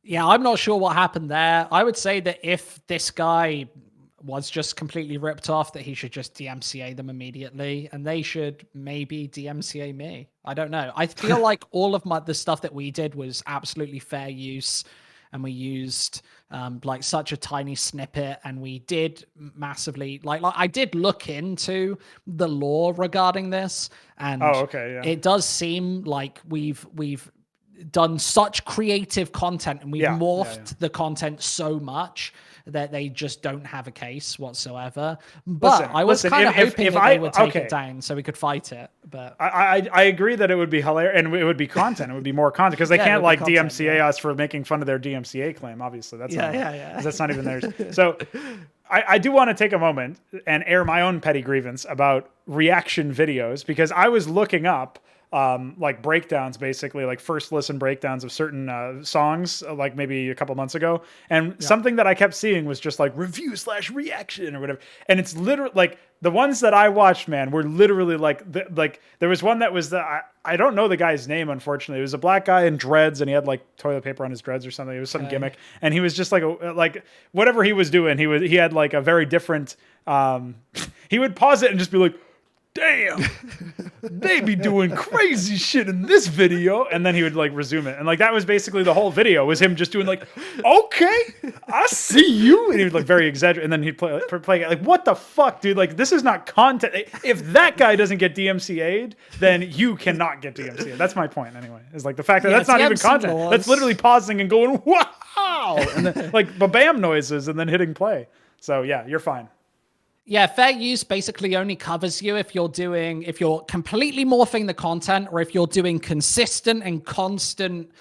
Yeah, I'm not sure what happened there. I would say that if this guy was just completely ripped off, that he should just DMCA them immediately, and they should maybe DMCA me. I don't know. I feel like all of the stuff that we did was absolutely fair use. and we used like such a tiny snippet, and we did massively like I did look into the law regarding this, and it does seem like we've done such creative content, and we've morphed the content so much that they just don't have a case whatsoever. But I was kind of hoping that they would take it down so we could fight it. But I agree that it would be hilarious, and it would be content. It would be more content, because they can't like DMCA us for making fun of their DMCA claim. Obviously, that's that's not even theirs. So I do want to take a moment and air my own petty grievance about reaction videos, because I was looking up like breakdowns, basically like first listen breakdowns of certain songs, like maybe a couple months ago. And something that I kept seeing was just like review/reaction or whatever. And it's literally like the ones that I watched, man, were literally like, there was one that was I don't know the guy's name, unfortunately. It was a black guy in dreads, and he had like toilet paper on his dreads or something. It was some gimmick. And he was just like whatever he was doing, he had like a very different, he would pause it and just be like, damn, they be doing crazy shit in this video. And then he would like resume it. And like, that was basically the whole video, was him just doing like, okay, I see you. And he would like very exaggerate. And then he'd play like, what the fuck, dude? Like, this is not content. If that guy doesn't get DMCA'd, then you cannot get DMCA'd. That's my point anyway, is like the fact that that's not even content. Laws. That's literally pausing and going, wow. And then like ba-bam noises and then hitting play. So yeah, you're fine. Yeah, fair use basically only covers you if you're completely morphing the content, or if you're doing consistent and constant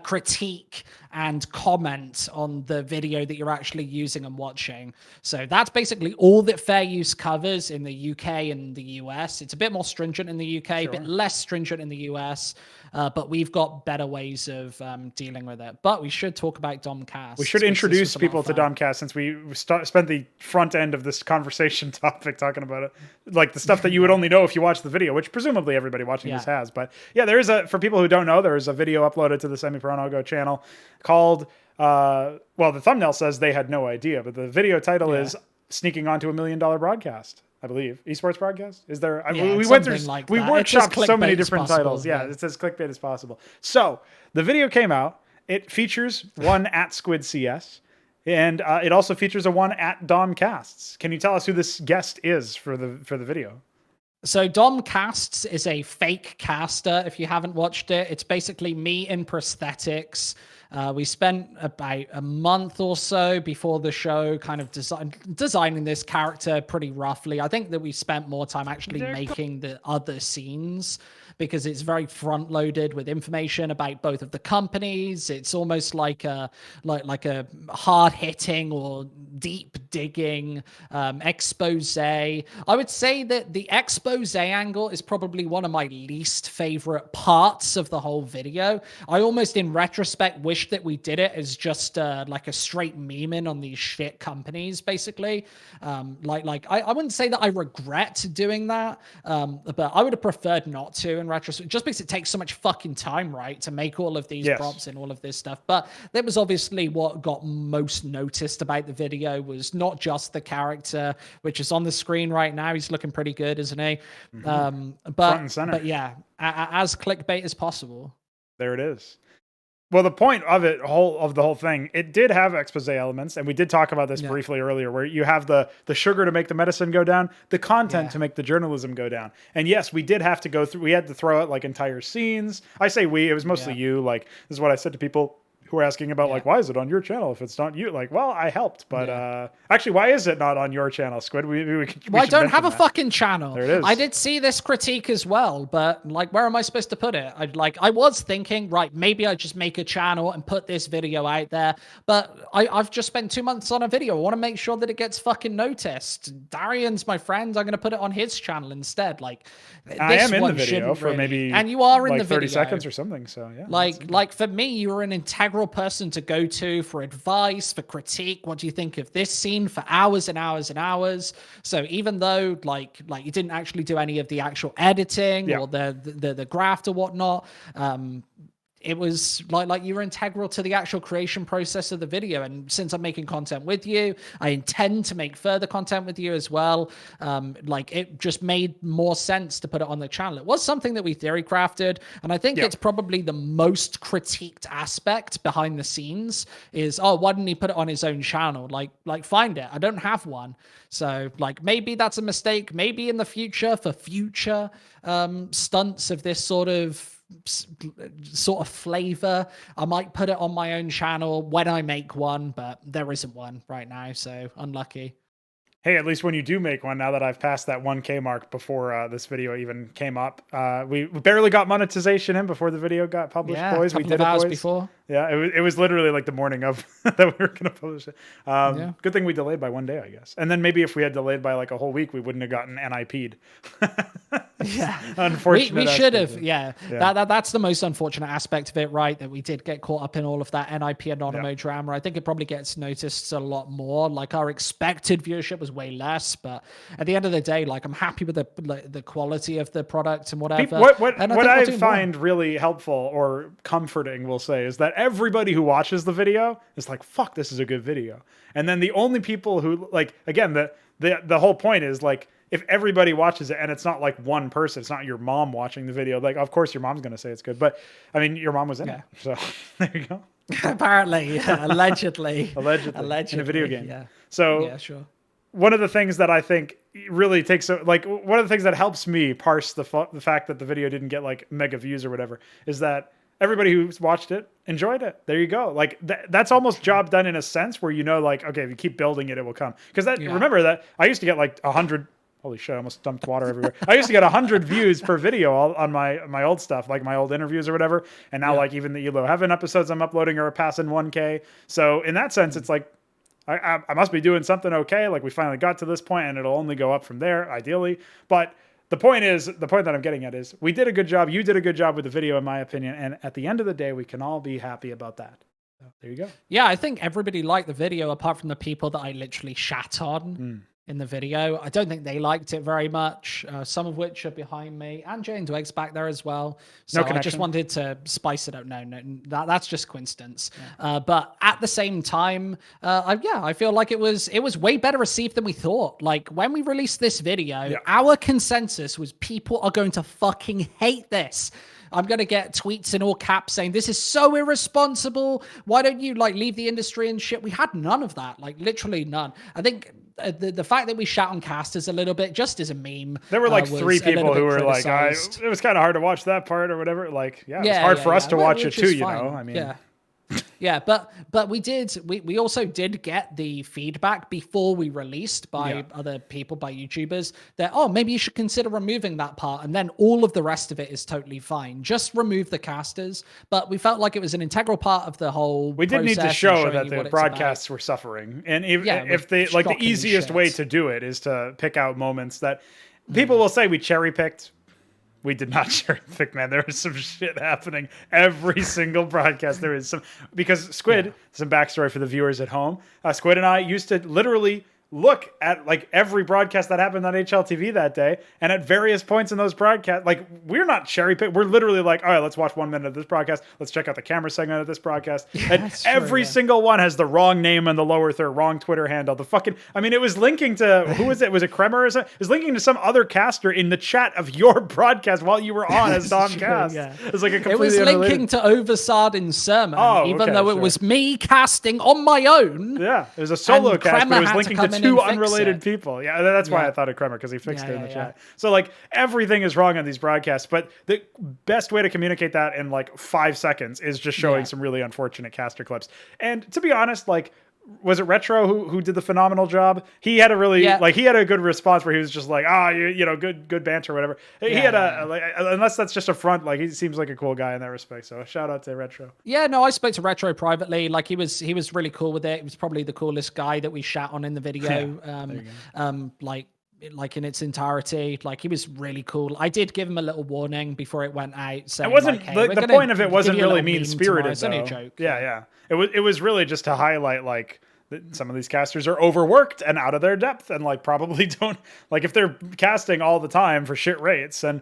critique and comment on the video that you're actually using and watching. So that's basically all that fair use covers in the UK and the US. It's a bit more stringent in the UK, a bit less stringent in the US, but we've got better ways of dealing with it. But we should talk about DomCasts. We should introduce people to DomCasts, since we spent the front end of this conversation topic talking about it, like the stuff that you would only know if you watched the video, which presumably everybody watching this has. But yeah, for people who don't know, there is a video uploaded to the Semi-Pro No Go channel called, well, the thumbnail says They Had No Idea, but the video title is Sneaking Onto $1 Million Broadcast, I believe. Esports broadcast? Is there? We went through, like we workshopped so many different titles. Yeah, it says clickbait as possible. So the video came out. It features one at Squid CS, and it also features a one at DomCasts. Can you tell us who this guest is for the video? So DomCasts is a fake caster. If you haven't watched it, it's basically me in prosthetics. We spent about a month or so before the show kind of designing this character pretty roughly. I think that we spent more time actually making the other scenes, because it's very front loaded with information about both of the companies. It's almost like a hard hitting or deep digging expose. I would say that the expose angle is probably one of my least favorite parts of the whole video. I almost in retrospect wish that we did it as just like a straight memeing on these shit companies, basically. I wouldn't say that I regret doing that, but I would have preferred not to in retrospect, just because it takes so much fucking time, right, to make all of these prompts and all of this stuff. But that was obviously what got most noticed about the video, was not just the character, which is on the screen right now. He's looking pretty good, isn't he? Front and center. But yeah, as clickbait as possible. There it is. Well, the point of the whole thing, it did have expose elements, and we did talk about this briefly earlier, where you have the sugar to make the medicine go down, the content to make the journalism go down. And yes, we did have to go through, we had to throw out like entire scenes. I say we, it was mostly you. Like, this is what I said to people who are asking about, like, why is it on your channel if it's not you? Like, well, I helped, but actually, why is it not on your channel, Squid? I don't have a fucking channel. There it is. I did see this critique as well, but like, where am I supposed to put it? I was thinking, right, maybe I just make a channel and put this video out there, but I've just spent 2 months on a video. I want to make sure that it gets fucking noticed. Darian's my friend. I'm going to put it on his channel instead. Like, I am in the video for maybe, and you are in like the video 30 seconds or something. So yeah, like for me, you were an integral person to go to for advice, for critique. What do you think of this scene, for hours and hours and hours? So even though like you didn't actually do any of the actual editing or the graft or whatnot, it was like you were integral to the actual creation process of the video. And since I'm making content with you, I intend to make further content with you as well. Like it just made more sense to put it on the channel. It was something that we theory crafted, and I think it's probably the most critiqued aspect behind the scenes is, oh, why didn't he put it on his own channel? Like find it. I don't have one. So like maybe that's a mistake. Maybe in the future, for future stunts of this sort of flavor, I might put it on my own channel when I make one, but there isn't one right now, so unlucky. Hey, at least when you do make one, now that I've passed that 1K mark before this video even came up, we barely got monetization in before the video got published, boys. We did it, boys. Before. Yeah, it was literally like the morning of that we were going to publish it. Good thing we delayed by 1 day, I guess. And then maybe if we had delayed by like a whole week, we wouldn't have gotten NIP'd. Yeah, unfortunate. We should have. Yeah. That's the most unfortunate aspect of it, right? That we did get caught up in all of that NIP anonymo drama. I think it probably gets noticed a lot more. Like our expected viewership was way less, but at the end of the day, like I'm happy with the quality of the product and whatever. What I find really helpful or comforting, we'll say, is that everybody who watches the video is like, fuck, this is a good video. And then the only people who like, again, the whole point is like, if everybody watches it and it's not like one person, it's not your mom watching the video. Like, of course your mom's going to say it's good, but I mean, your mom was in it. So there you go. Apparently, allegedly. Allegedly. In a video game. Yeah. So yeah, sure. One of the things that I think really takes, like, one of the things that helps me parse the fact that the video didn't get like mega views or whatever is that everybody who's watched it enjoyed it. There you go. Like that's almost job done in a sense where, you know, like, okay, if you keep building it, it will come. Because remember that I used to get like 100. Holy shit, I almost dumped water everywhere. I used to get 100 views per video on my old stuff, like my old interviews or whatever. And now like even the Elo Heaven episodes I'm uploading are passing 1K. So in that sense, it's like, I must be doing something okay. Like we finally got to this point and it'll only go up from there, ideally. But the point that I'm getting at is we did a good job. You did a good job with the video, in my opinion. And at the end of the day, we can all be happy about that. So there you go. Yeah, I think everybody liked the video apart from the people that I literally shat on in the video. I don't think they liked it very much, some of which are behind me, and Jane Dwegg's back there as well. So I just wanted to spice it up. No, that's just coincidence. Yeah. But at the same time, I feel like it was way better received than we thought. Like when we released this video, our consensus was people are going to fucking hate this. I'm going to get tweets in all caps saying, this is so irresponsible. Why don't you like leave the industry and shit? We had none of that, like literally none. I think the fact that we shat on casters a little bit just as a meme. There were like 3 people who were like, it was kind of hard to watch that part or whatever. Like, it was hard for us to watch it too, you know? I mean, yeah, but we also did get the feedback before we released by other people, by YouTubers, that, oh, maybe you should consider removing that part, and then all of the rest of it is totally fine. Just remove the casters. But we felt like it was an integral part of the whole We did need to show that the broadcasts were suffering. And if they, like, the easiest way to do it is to pick out moments that people will say we cherry picked. We did not cherry pick, man. There was some shit happening every single broadcast. There is some, because Squid, some backstory for the viewers at home. Squid and I used to literally look at like every broadcast that happened on HLTV that day, and at various points in those broadcasts, like we're not cherry picked. We're literally like, all right, let's watch 1 minute of this broadcast. Let's check out the camera segment of this broadcast. And every single one has the wrong name in the lower third, wrong Twitter handle. The fucking, I mean, it was linking to, who was it? Was it Kremer or something? It was linking to some other caster in the chat of your broadcast while you were on as DomCasts. It was like a completely It was linking to Oversard in Sermon, even though it was me casting on my own. Yeah, it was a solo cast, but it was linking to 2 unrelated people. Yeah, that's why I thought of Kremer, because he fixed it in the chat. So like everything is wrong on these broadcasts, but the best way to communicate that in like 5 seconds is just showing some really unfortunate caster clips. And to be honest, like, was it Retro who did the phenomenal job? He had a really like, he had a good response where he was just like, you know, good banter or whatever. He had like, unless that's just a front, like he seems like a cool guy in that respect. So shout out to Retro. Yeah, no, I spoke to Retro privately. Like he was really cool with it. He was probably the coolest guy that we shat on in the video. Like in its entirety, like he was really cool. I did give him a little warning before it went out. Saying, it wasn't like, hey, the point of it wasn't really mean spirited. It's only a joke. Yeah. It was really just to highlight like some of these casters are overworked and out of their depth and like probably don't like if they're casting all the time for shit rates and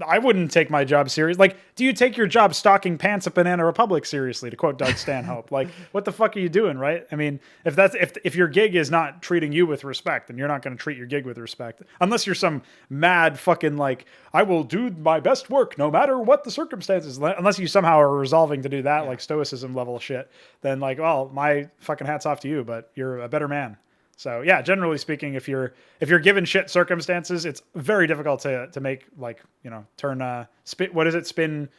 I wouldn't take my job serious. Like, do you take your job stocking pants at Banana Republic seriously, to quote Doug Stanhope? Like, what the fuck are you doing, right? I mean, if your gig is not treating you with respect, then you're not going to treat your gig with respect unless you're some mad fucking like, I will do my best work no matter what the circumstances, unless you somehow are resolving to do that, like stoicism level shit, then like, well, my fucking hat's off to you, but you're a better man. So yeah, generally speaking, if you're given shit circumstances, it's very difficult to make like, turn spin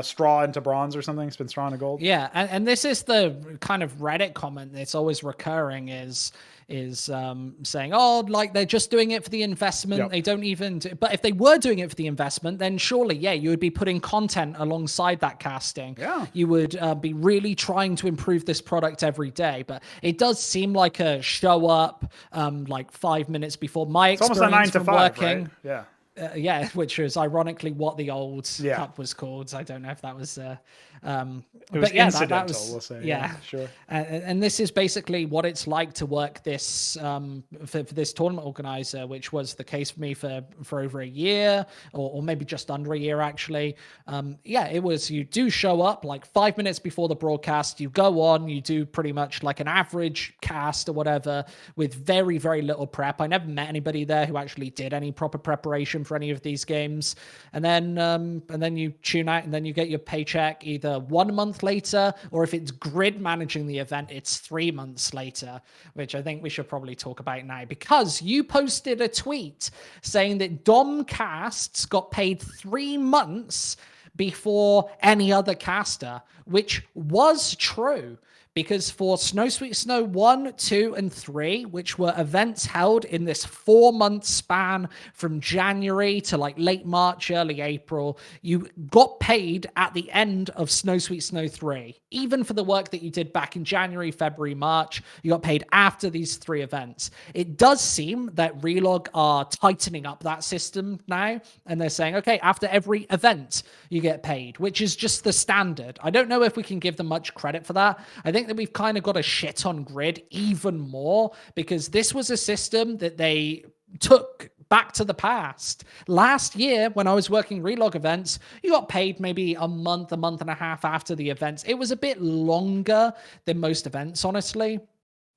straw into bronze or something, spin straw into gold. Yeah, and this is the kind of Reddit comment that's always recurring is saying, oh, like they're just doing it for the investment. Yep. They don't even but if they were doing it for the investment, then surely, you would be putting content alongside that casting. Yeah. You would be really trying to improve this product every day. But it does seem like a show up like 5 minutes before. My It's experience almost a 9 to 5, working, right? Yeah. Which was ironically what the old cup was called. I don't know if that was it but was yeah, incidental, that was, we'll say. Yeah, sure. And this is basically what it's like to work this for this tournament organizer, which was the case for me for over a year or maybe just under a year, actually. It was, you do show up like 5 minutes before the broadcast, you go on, you do pretty much like an average cast or whatever with very, very little prep. I never met anybody there who actually did any proper preparation for any of these games. And then you tune out and then you get your paycheck either 1 month later, or if it's Grid managing the event, it's 3 months later, which I think we should probably talk about now, because you posted a tweet saying that DomCasts got paid 3 months before any other caster, which was true. Because for Snow Sweet Snow 1, 2, and 3, which were events held in this 4-month span from January to like late March, early April, you got paid at the end of Snow Sweet Snow 3. Even for the work that you did back in January, February, March, you got paid after these 3 events. It does seem that Relog are tightening up that system now, and they're saying, okay, after every event, you get paid, which is just the standard. I don't know if we can give them much credit for that. I think that we've kind of got to shit on Grid even more, because this was a system that they took back to the past. Last year, when I was working Relog events, you got paid maybe a month and a half after the events. It was a bit longer than most events, honestly.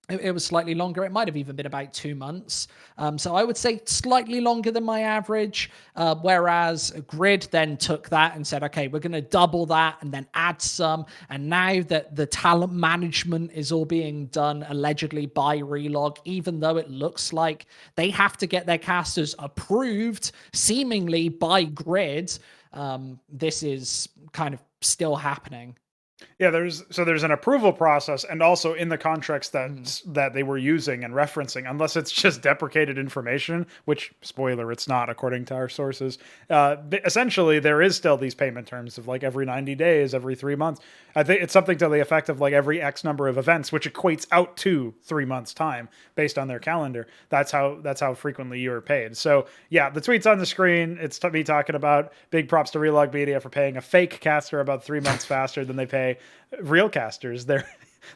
It was slightly longer. It might have even been about 2 months. So I would say slightly longer than my average. Whereas Grid then took that and said, okay, we're going to double that and then add some. And now that the talent management is all being done allegedly by Relog, even though it looks like they have to get their casters approved seemingly by Grid, this is kind of still happening. Yeah, there's an approval process, and also in the contracts that they were using and referencing, unless it's just deprecated information, which, spoiler, it's not according to our sources. Essentially, there is still these payment terms of like every 90 days, every 3 months. I think it's something to the effect of like every X number of events, which equates out to 3 months' time based on their calendar. That's how frequently you are paid. So yeah, the tweet's on the screen. It's me talking about big props to Relog Media for paying a fake caster about 3 months faster than they pay real casters. They're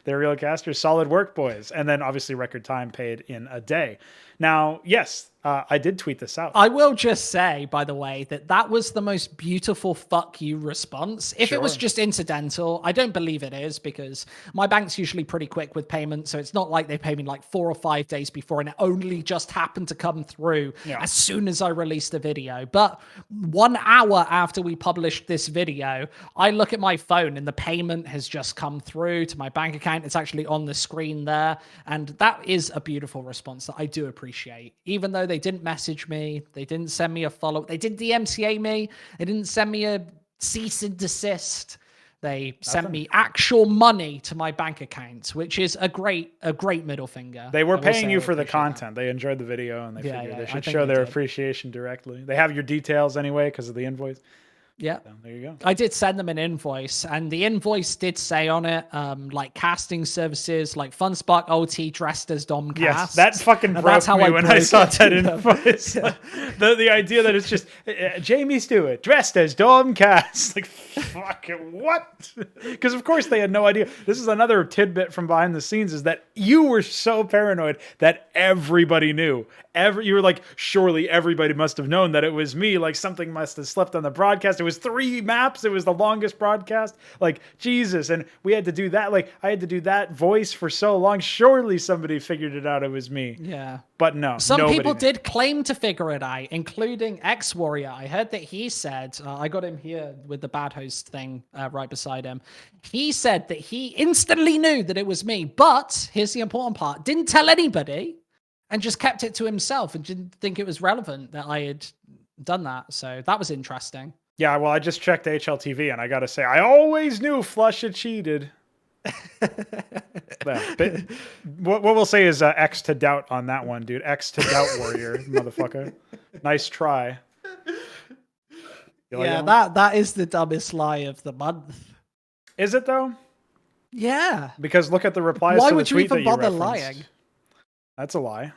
real casters, solid work, boys. And then obviously record time paid in a day. Now, yes, I did tweet this out. I will just say, by the way, that was the most beautiful fuck you response. If it was just incidental, I don't believe it is, because my bank's usually pretty quick with payments. So it's not like they pay me like 4 or 5 days before, and it only just happened to come through as soon as I released the video. But 1 hour after we published this video, I look at my phone and the payment has just come through to my bank account. It's actually on the screen there. And that is a beautiful response that I do appreciate. Even though they didn't message me, they didn't send me a follow, they did DMCA me, they didn't send me a cease and desist. They sent me actual money to my bank account, which is a great middle finger. They were paying you for the content. They enjoyed the video, and they figured they should show their appreciation directly. They have your details anyway because of the invoice. Yeah. So there you go. I did send them an invoice, and the invoice did say on it, like casting services, like Funspark OT dressed as DomCasts. Yes, that fucking broke me when I saw that invoice. The idea that it's just Jamie Stewart dressed as DomCasts. Like, fuck it, what? Because of course they had no idea. This is another tidbit from behind the scenes, is that you were so paranoid that everybody knew. You were like, surely everybody must have known that it was me. Like, something must have slipped on the broadcast. It was 3 maps. It was the longest broadcast. Like, Jesus. And we had to do that. Like, I had to do that voice for so long. Surely somebody figured it out. It was me. Yeah. But no. Some people did claim to figure it out, including X-Warrior. I heard that he said, I got him here with the bad host thing right beside him. He said that he instantly knew that it was me. But here's the important part. Didn't tell anybody. And just kept it to himself and didn't think it was relevant that I had done that. So that was interesting. Yeah, well, I just checked HLTV, and I got to say, I always knew Flush had cheated. But what we'll say is X to doubt on that one, dude. X to doubt warrior, motherfucker. Nice try. Yeah, that is the dumbest lie of the month. Is it, though? Yeah. Because look at the replies Why to the would you tweet even that you bother referenced. lying? That's a lie.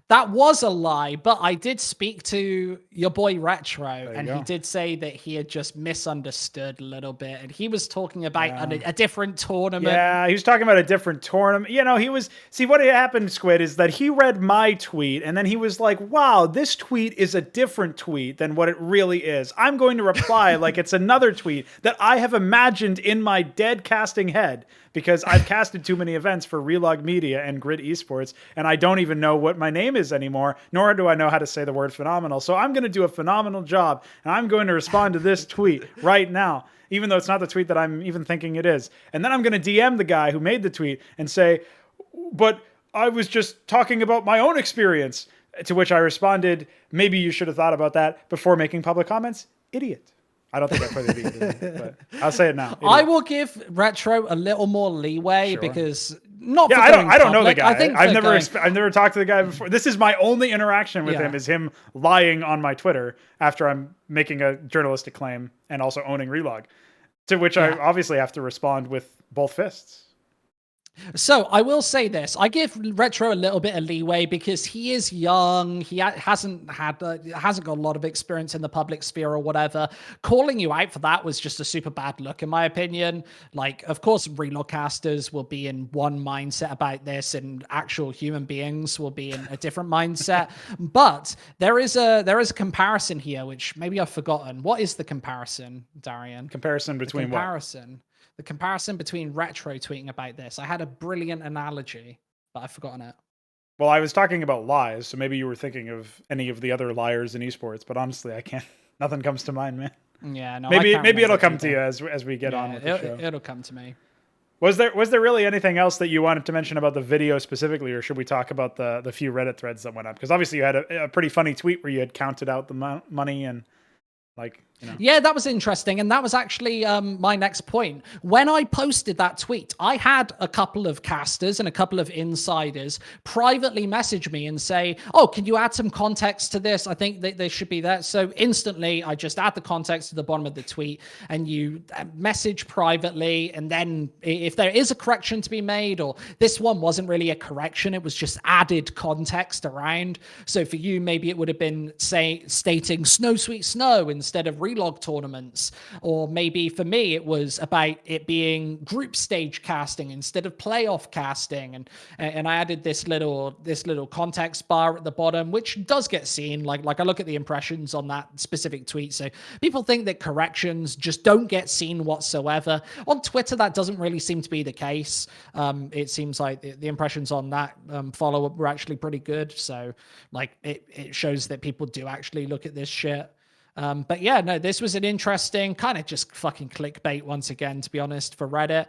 That was a lie, but I did speak to your boy Retro, and he did say that he had just misunderstood a little bit, and he was talking about a different tournament. Yeah, he was talking about a different tournament. You know, what happened, Squid, is that he read my tweet, and then he was like, wow, this tweet is a different tweet than what it really is. I'm going to reply like it's another tweet that I have imagined in my dead casting head, because I've casted too many events for Relog Media and Grid Esports, and I don't even know what my name is anymore, nor do I know how to say the word phenomenal. So I'm going to do a phenomenal job, and I'm going to respond to this tweet right now, even though it's not the tweet that I'm even thinking it is. And then I'm going to DM the guy who made the tweet and say, but I was just talking about my own experience. To which I responded, maybe you should have thought about that before making public comments. Idiot. I don't think I put it, but I'll say it now. Idiot. I will give Retro a little more leeway because not. Yeah, I don't know the guy. I've never talked to the guy before. This is my only interaction with him, is him lying on my Twitter after I'm making a journalistic claim and also owning Relog, to which I obviously have to respond with both fists. So I will say this: I give Retro a little bit of leeway because he is young. He hasn't got a lot of experience in the public sphere or whatever. Calling you out for that was just a super bad look, in my opinion. Like, of course, Relog casters will be in one mindset about this, and actual human beings will be in a different mindset. But there is a comparison here, which maybe I've forgotten. What is the comparison, Darian? Comparison between what? The comparison between Retro tweeting about this. I had a brilliant analogy, but I've forgotten it. Well, I was talking about lies, so maybe you were thinking of any of the other liars in esports, but honestly, I can't. Nothing comes to mind, man. Yeah, no. Maybe it'll come to you as we get on with the show. It'll come to me. Was there really anything else that you wanted to mention about the video specifically, or should we talk about the few Reddit threads that went up? Because obviously you had a pretty funny tweet where you had counted out the money and like. You know. Yeah, that was interesting. And that was actually my next point. When I posted that tweet, I had a couple of casters and a couple of insiders privately message me and say, oh, can you add some context to this? I think that they should be there. So instantly, I just add the context to the bottom of the tweet and you message privately. And then if there is a correction to be made, or this one wasn't really a correction, it was just added context around. So for you, maybe it would have been stating snow sweet snow instead of Relog tournaments, or maybe for me it was about it being group stage casting instead of playoff casting, and I added this little context bar at the bottom, which does get seen. Like I look at the impressions on that specific tweet, so people think that corrections just don't get seen whatsoever. On Twitter, that doesn't really seem to be the case. It seems like the impressions on that follow-up were actually pretty good, so like it shows that people do actually look at this shit. But yeah, no, this was an interesting kind of just fucking clickbait once again, to be honest, for Reddit.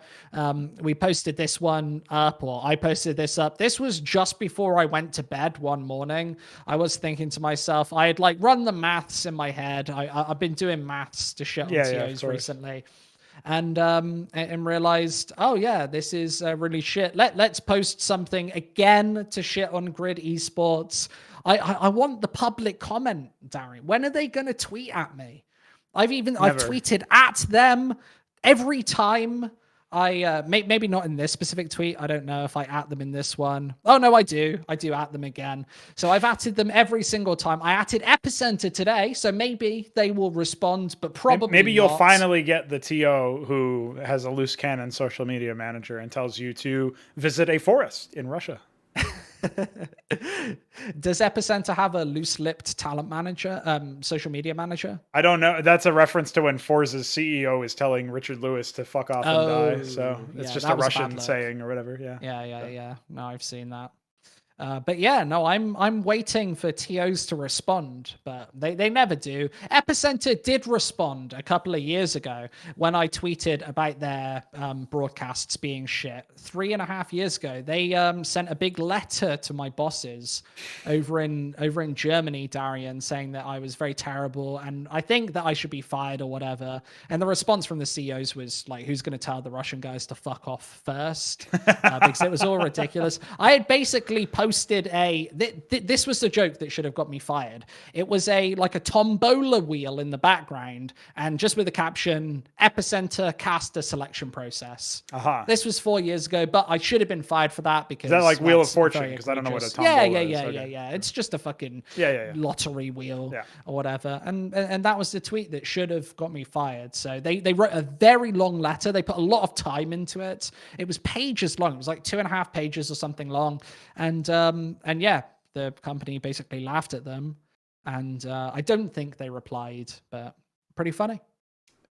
We posted this one up, or I posted this up. This was just before I went to bed one morning. I was thinking to myself, I had like run the maths in my head. I've been doing maths to shit on TOs recently. And realized, oh yeah, this is really shit. Let's post something again to shit on Grid Esports. I want the public comment, Darren. When are they going to tweet at me? I've tweeted at them every time. I maybe not in this specific tweet. I don't know if I at them in this one. Oh no, I do at them again. So I've atted them every single time. I atted Epicenter today, so maybe they will respond, but probably maybe you'll not. finally get the TO who has a loose cannon social media manager and tells you to visit a forest in Russia. Does Epicenter have a loose-lipped talent manager, social media manager? I don't know. That's a reference to when Forza's CEO is telling Richard Lewis to fuck off and die. So it's just a Russian saying or whatever. Yeah. No, I've seen that. But yeah, no, I'm waiting for TOs to respond, but they never do. Epicenter did respond a couple of years ago when I tweeted about their broadcasts being shit. 3.5 years ago, they sent a big letter to my bosses over in Germany, Darian, saying that I was very terrible and I think that I should be fired or whatever. And the response from the CEOs was like, "Who's going to tell the Russian guys to fuck off first?" Because it was all ridiculous. I had basically posted this was the joke that should have got me fired. It was a tombola wheel in the background and just with the caption Epicenter caster selection process. This was 4 years ago, but I should have been fired for that because is that like Wheel of Fortune? Because I don't know what a tombola is. Yeah. It's just a fucking lottery wheel or whatever. And that was the tweet that should have got me fired. So they wrote a very long letter. They put a lot of time into it. It was pages long. It was like 2.5 pages or something long. And yeah, the company basically laughed at them. And I don't think they replied, but pretty funny.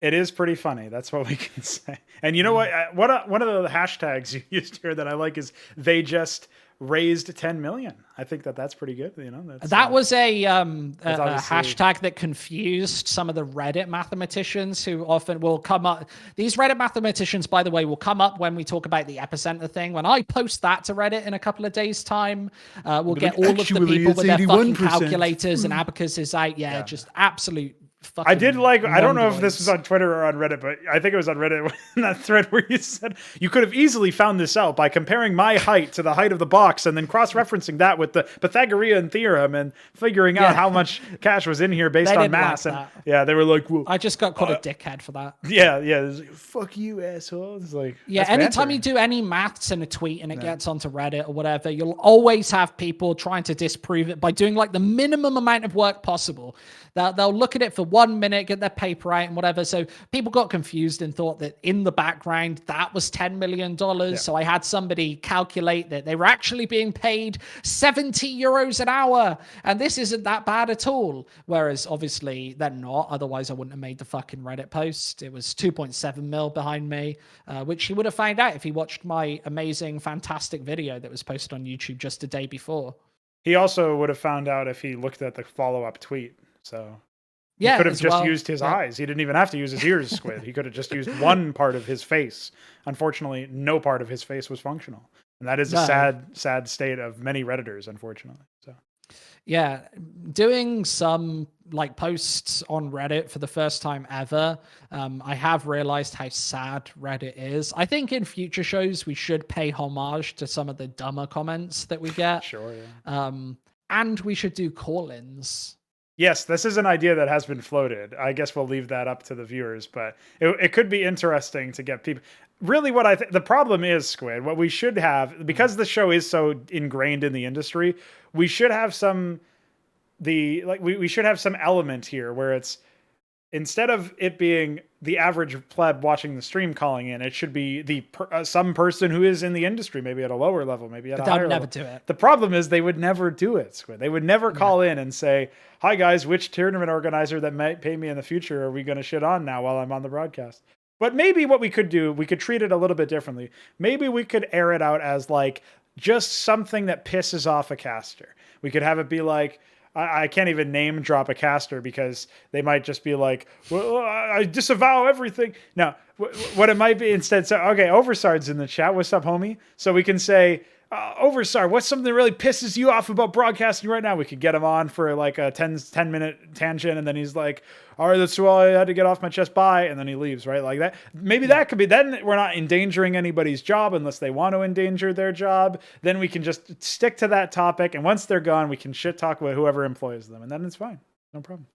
It is pretty funny. That's what we can say. And you know what? One of the hashtags you used here that I like is they just raised 10 million. I think that's pretty good. You know, that was a hashtag that confused some of the Reddit mathematicians who often will come up. These Reddit mathematicians, by the way, will come up when we talk about the Epicenter thing. When I post that to Reddit in a couple of days' time, we'll get all of the people with their fucking calculators and abacuses out. Yeah, just absolute. I did I don't know if this was on Twitter or on Reddit, but I think it was on Reddit in that thread where you said you could have easily found this out by comparing my height to the height of the box and then cross-referencing that with the Pythagorean theorem and figuring out how much cash was in here based on mass. And they were like, well, I just got called a dickhead for that. Yeah. Fuck you, asshole. It's like, anytime you do any maths in a tweet and it gets onto Reddit or whatever, you'll always have people trying to disprove it by doing the minimum amount of work possible. They'll look at it for 1 minute, get their paper out and whatever. So people got confused and thought that in the background, that was $10 million. Yeah. So I had somebody calculate that they were actually being paid 70 euros an hour. And this isn't that bad at all. Whereas obviously they're not. Otherwise I wouldn't have made the fucking Reddit post. It was 2.7 mil behind me, which he would have found out if he watched my amazing, fantastic video that was posted on YouTube just a day before. He also would have found out if he looked at the follow-up tweet. So he could have just used his eyes. He didn't even have to use his ears, Squid. He could have just used one part of his face. Unfortunately, no part of his face was functional. And that is a sad state of many Redditors, unfortunately. So yeah, doing some posts on Reddit for the first time ever, I have realized how sad Reddit is. I think in future shows we should pay homage to some of the dumber comments that we get. Sure, yeah. And we should do call-ins. Yes, this is an idea that has been floated. I guess we'll leave that up to the viewers, but it could be interesting to get people. Really, what I think the problem is, Squid, what we should have, because the show is so ingrained in the industry, we should have we should have some element here where it's, instead of it being the average pleb watching the stream calling in, it should be some person who is in the industry, maybe at a lower level, maybe at a higher level. Never do it. The problem is they would never do it, Squid. They would never call in and say, "Hi guys, which tournament organizer that might pay me in the future are we going to shit on now while I'm on the broadcast?" But maybe what we could do, we could treat it a little bit differently. Maybe we could air it out as just something that pisses off a caster. We could have it be I can't even name drop a caster because they might just be like, well, I disavow everything. Now, what it might be instead, so, okay, Oversard's in the chat. What's up, homie? So we can say, Oversard, what's something that really pisses you off about broadcasting right now? We could get him on for a 10-minute tangent, and then he's like, all right, that's all I had to get off my chest, bye, and then he leaves, right? Like that. Maybe that could be, then we're not endangering anybody's job unless they want to endanger their job. Then we can just stick to that topic, and once they're gone, we can shit talk with whoever employs them, and then it's fine. No problem.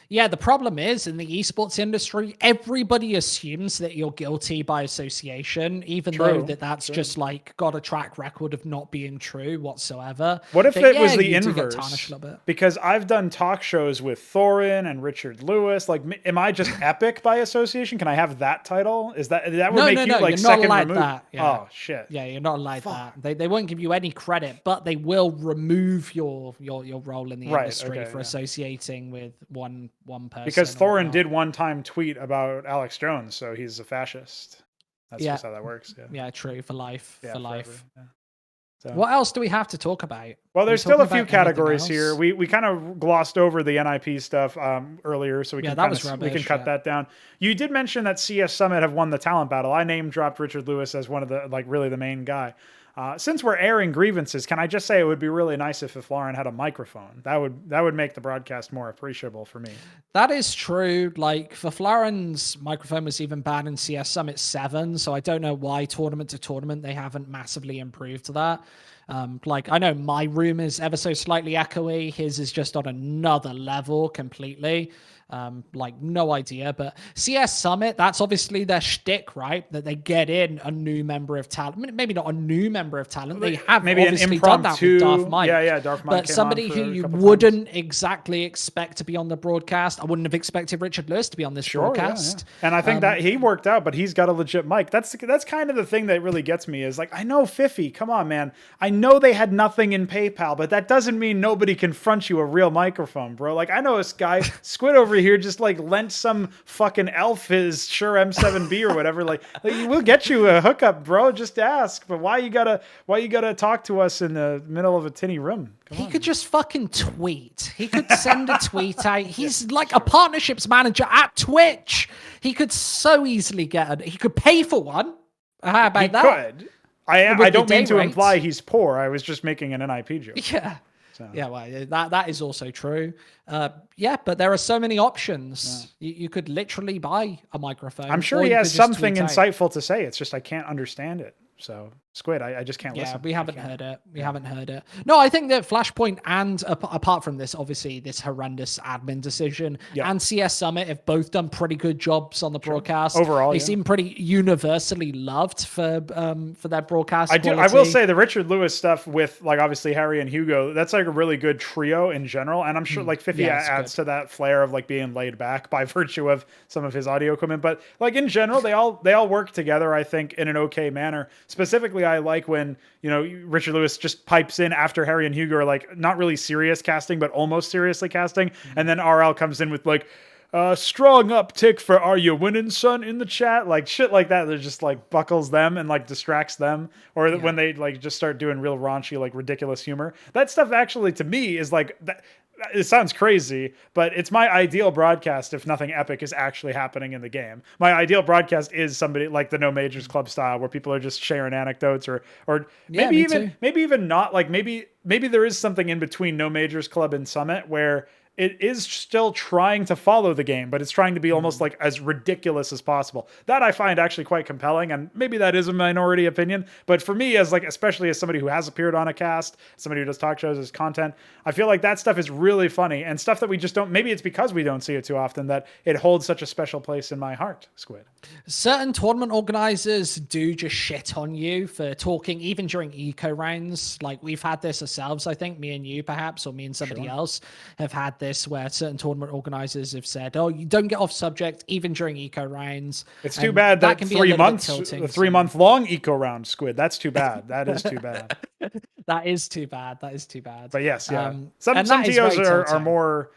Yeah, the problem is in the esports industry, everybody assumes that you're guilty by association, even though that's just like got a track record of not being true whatsoever. What if but it yeah, was the you do get inverse? tarnished a little bit. Because I've done talk shows with Thorin and Richard Lewis. Like, am I just epic by association? Can I have that title? Is that would make you like second removed? That. Yeah. Oh shit! Yeah, you're not like that. They won't give you any credit, but they will remove your role in the industry for associating with one person. Because Thorin did one time tweet about Alex Jones, so he's a fascist. That's just how that works. Yeah, true. For life. For life. Yeah. So. What else do we have to talk about? Well, there's still a few categories here. We kind of glossed over the NIP stuff earlier, so we can cut that down. You did mention that CS Summit have won the talent battle. I name dropped Richard Lewis as one of the really the main guy. Since we're airing grievances, can I just say it would be really nice if Lauren had a microphone? That would make the broadcast more appreciable for me. That is true. Like, for Floren's microphone was even bad in CS Summit 7, so I don't know why tournament to tournament they haven't massively improved that. Like, I know my room is ever so slightly echoey. His is just on another level completely. Like, no idea. But CS Summit, that's obviously their shtick, right? That they get in a new member of talent. Maybe not a new member of talent. They have maybe obviously done that with Darth Mike. Yeah, Darth Mike. But somebody who you wouldn't exactly expect to be on the broadcast. I wouldn't have expected Richard Lewis to be on this broadcast. Yeah. And I think that he worked out, but he's got a legit mic. That's kind of the thing that really gets me is like, I know Fiffy, come on, man. I know they had nothing in PayPal, but that doesn't mean nobody can front you a real microphone, bro. Like, I know this guy, Squid over here, just like lent some fucking elf his Shure M7B or whatever. Like we'll get you a hookup, bro. Just ask. But why you gotta talk to us in the middle of a tinny room? He could just fucking tweet. He could send a tweet out. He's like a partnerships manager at Twitch. He could so easily he could pay for one. How about that? Could. I don't mean to imply he's poor. I was just making an NIP joke. Yeah. So. Yeah, well, that is also true. Yeah, but there are so many options. Yeah. You could literally buy a microphone. I'm sure he has something insightful to say. It's just I can't understand it. So Squid, I just can't listen. Yeah, we haven't heard it. We haven't heard it. No, I think that Flashpoint and apart from this, obviously this horrendous admin decision and CS Summit have both done pretty good jobs on the broadcast. Overall, they seem pretty universally loved for their broadcast. I will say the Richard Lewis stuff with like obviously Harry and Hugo, that's like a really good trio in general. And I'm sure like Fiffy adds to that flair of like being laid back by virtue of some of his audio equipment. But like in general, they all work together, I think, in an okay manner. Specifically, I like when, Richard Lewis just pipes in after Harry and Hugo are like not really serious casting, but almost seriously casting. And then RL comes in with like, strong uptick for "Are you winning, son?" in the chat, like shit like that. They're just like buckles them and like distracts them, or when they like just start doing real raunchy, like ridiculous humor. That stuff actually to me is like that. It sounds crazy, but it's my ideal broadcast if nothing epic is actually happening in the game. My ideal broadcast is somebody like the No Majors Club style, where people are just sharing anecdotes, or maybe even not. Like maybe there is something in between No Majors Club and Summit where it is still trying to follow the game, but it's trying to be almost like as ridiculous as possible. That I find actually quite compelling, and maybe that is a minority opinion. But for me, as like especially as somebody who has appeared on a cast, somebody who does talk shows as content, I feel like that stuff is really funny and stuff that we just don't. Maybe it's because we don't see it too often that it holds such a special place in my heart. Squid. Certain tournament organizers do just shit on you for talking, even during eco rounds. Like we've had this ourselves. I think me and you, perhaps, or me and somebody else, have had this where certain tournament organizers have said, "Oh, you don't get off subject even during eco rounds." It's too bad that 3 months, the 3 month long eco round, Squid. That's too bad. That is too bad. That is too bad. That is too bad. But yes, some TOs are more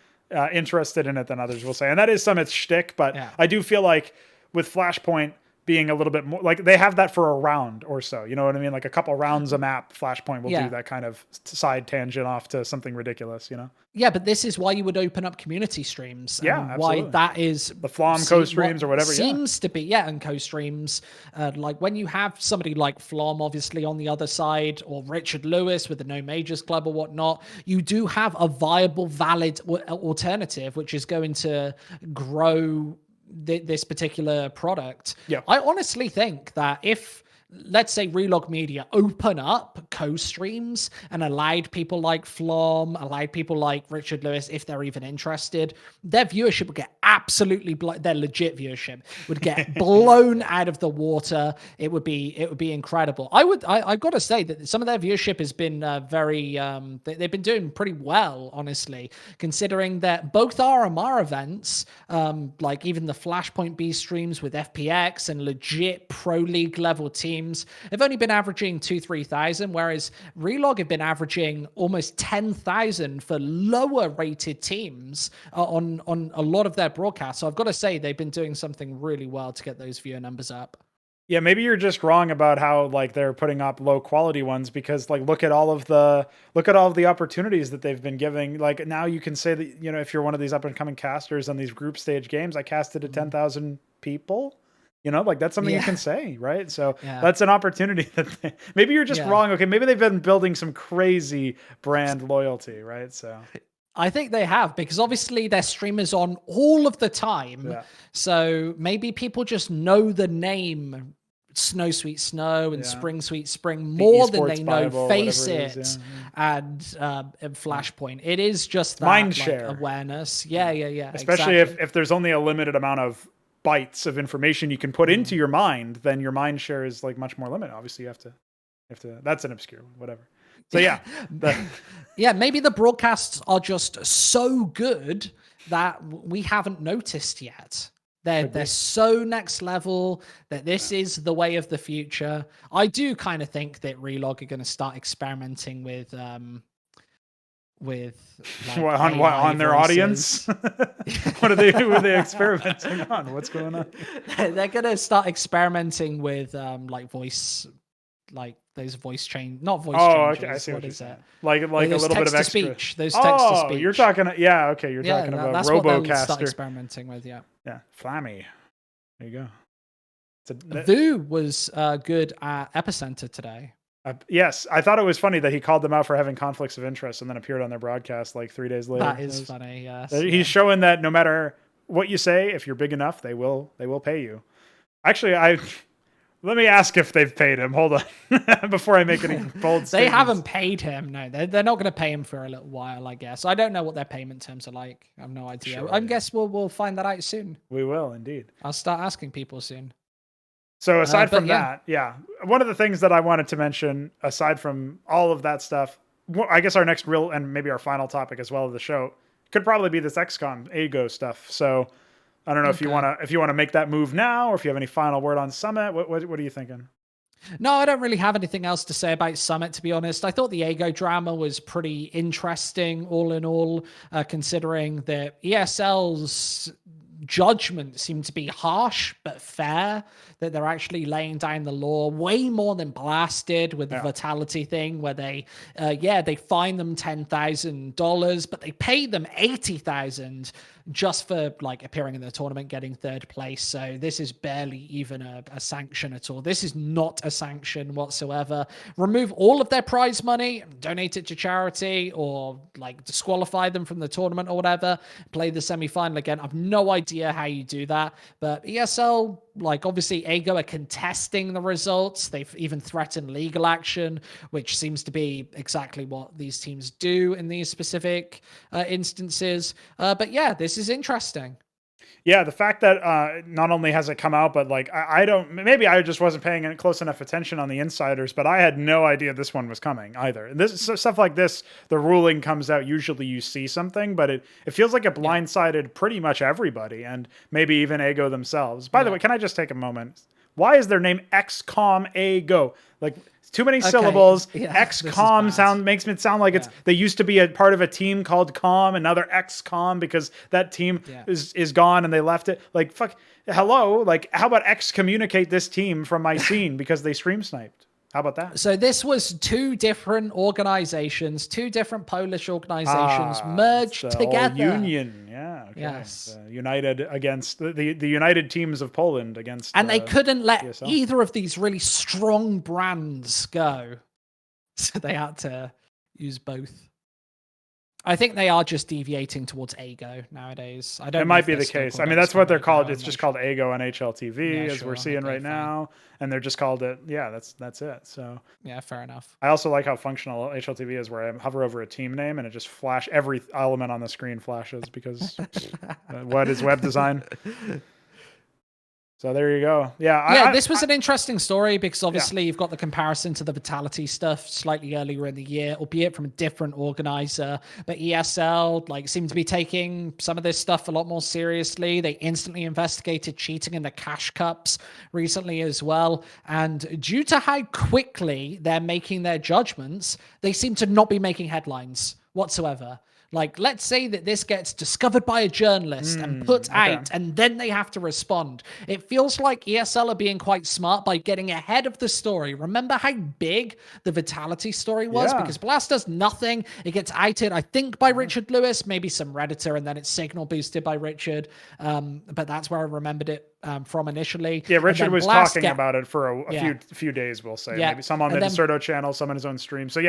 interested in it than others will say, and that is Summit's shtick. But I do feel like with Flashpoint being a little bit more like they have that for a round or so, you know what I mean? Like a couple rounds a map, Flashpoint will do that kind of side tangent off to something ridiculous, Yeah, but this is why you would open up community streams. Yeah, absolutely. Why that is the Flom co-streams or whatever. Seems to be, and co-streams. Like when you have somebody like Flom, obviously on the other side, or Richard Lewis with the No Majors Club or whatnot, you do have a viable, valid alternative, which is going to grow this particular product. Yeah. I honestly think that if let's say Relog Media open up co-streams and allowed people like Flom, allowed people like Richard Lewis, if they're even interested, their viewership would get absolutely, their legit viewership would get blown out of the water. It would be incredible. I've got to say that some of their viewership has been they've been doing pretty well, honestly, considering that both RMR events, like even the Flashpoint B streams with FPX and legit Pro League level teams, have only been averaging 2,000-3,000, whereas Relog have been averaging almost 10,000 for lower rated teams on a lot of their broadcasts. So I've got to say they've been doing something really well to get those viewer numbers up. Yeah, maybe you're just wrong about how like they're putting up low quality ones, because like look at all of the opportunities that they've been giving. Like now you can say that, you know, if you're one of these up and coming casters on these group stage games, I casted to 10,000 people. You know, like that's something you can say, right? So that's an opportunity that maybe you're just wrong. Okay, maybe they've been building some crazy brand loyalty, right? So I think they have, because obviously their streamers on all of the time. Yeah. So maybe people just know the name Snow Sweet Snow and Spring Sweet Spring more than they know Face It and Flashpoint. It is just that mind share awareness. Yeah. Especially if there's only a limited amount of bytes of information you can put into your mind, then your mind share is like much more limited. Obviously you have to that's an obscure whatever. So maybe the broadcasts are just so good that we haven't noticed yet. They're so next level that this is the way of the future. I do kind of think that Relog are going to start experimenting with like on their audience. What are they experimenting on? What's going on? They're going to start experimenting with like voice, like those voice change, not voice changes. Okay, I see what is it? Like a little bit of extra speech. Those text to speech. You're talking. Yeah, okay. You're talking about that's RoboCaster. What they'll start experimenting with. Yeah. Flammy. There you go. Vu was good at Epicenter today. Yes, I thought it was funny that he called them out for having conflicts of interest and then appeared on their broadcast like 3 days later. That is funny. Yes. He's showing that no matter what you say, if you're big enough, they will pay you. Actually, let me ask if they've paid him. Hold on, before I make any bold statements. They haven't paid him. No, they're not going to pay him for a little while, I guess. I don't know what their payment terms are like. I have no idea. I guess we'll find that out soon. We will indeed. I'll start asking people soon. So aside from that, one of the things that I wanted to mention, aside from all of that stuff, I guess our next real and maybe our final topic as well of the show could probably be this XCOM AGO stuff. So I don't know if you want to make that move now, or if you have any final word on Summit. What are you thinking? No, I don't really have anything else to say about Summit, to be honest. I thought the AGO drama was pretty interesting, all in all, considering that ESL's judgment seemed to be harsh but fair, that they're actually laying down the law way more than Blasted with the Vitality thing, where they fine them $10,000, but they pay them $80,000 just for like appearing in the tournament, getting third place. So this is barely even a sanction at all. This is not a sanction whatsoever. Remove all of their prize money, donate it to charity, or like disqualify them from the tournament or whatever, play the semi-final again. I've no idea how you do that, but ESL, like obviously AGO are contesting the results. They've even threatened legal action, which seems to be exactly what these teams do in these specific instances. But yeah, this is interesting. Yeah, the fact that not only has it come out, but like maybe I just wasn't paying close enough attention on the insiders, but I had no idea this one was coming either. This stuff like this, the ruling comes out, usually you see something, but it feels like it blindsided pretty much everybody, and maybe even AGO themselves. By the way, can I just take a moment? Why is their name XCOM AGO? Like, too many syllables. XCOM makes it sound like they used to be a part of a team called COM, and now they're XCOM because that team is gone and they left it. Like, fuck, hello. Like, how about excommunicate this team from my scene because they stream sniped? How about that? So this was two different organizations, two different Polish organizations merged together. Union, okay. Yes. United against the United Teams of Poland against. And they couldn't let either of these really strong brands go, so they had to use both. I think they are just deviating towards Ago nowadays. I don't. It might be the case. I mean, that's what they're called. It's just called Ago on HLTV, as we're seeing right now, and they're just called it. Yeah, that's it. So yeah, fair enough. I also like how functional HLTV is, where I hover over a team name and it just every element on the screen flashes because what is web design? So there you go. Yeah. This was an interesting story because obviously you've got the comparison to the Vitality stuff slightly earlier in the year, albeit from a different organizer. But ESL seemed to be taking some of this stuff a lot more seriously. They instantly investigated cheating in the cash cups recently as well. And due to how quickly they're making their judgments, they seem to not be making headlines whatsoever. Let's say that this gets discovered by a journalist and put out, and then they have to respond. It feels like ESL are being quite smart by getting ahead of the story. Remember how big the Vitality story was? Yeah. Because Blast does nothing. It gets outed, I think, by Richard Lewis, maybe some Redditor, and then it's signal boosted by Richard. But that's where I remembered it from initially. Yeah, Richard was talking about it for a few days, we'll say. Yeah. Maybe some on the Deserto channel, some on his own stream. So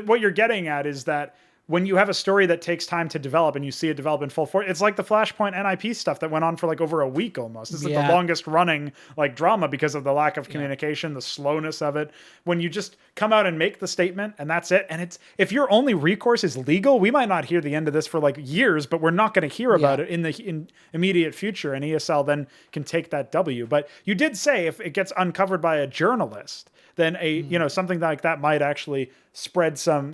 what you're getting at is that when you have a story that takes time to develop and you see it develop in full force, it's like the Flashpoint NIP stuff that went on for over a week almost. This is the longest running drama because of the lack of communication, the slowness of it. When you just come out and make the statement and that's it. And if your only recourse is legal, we might not hear the end of this for years, but we're not going to hear about it in the immediate future. And ESL then can take that W. But you did say if it gets uncovered by a journalist, then something like that might actually spread some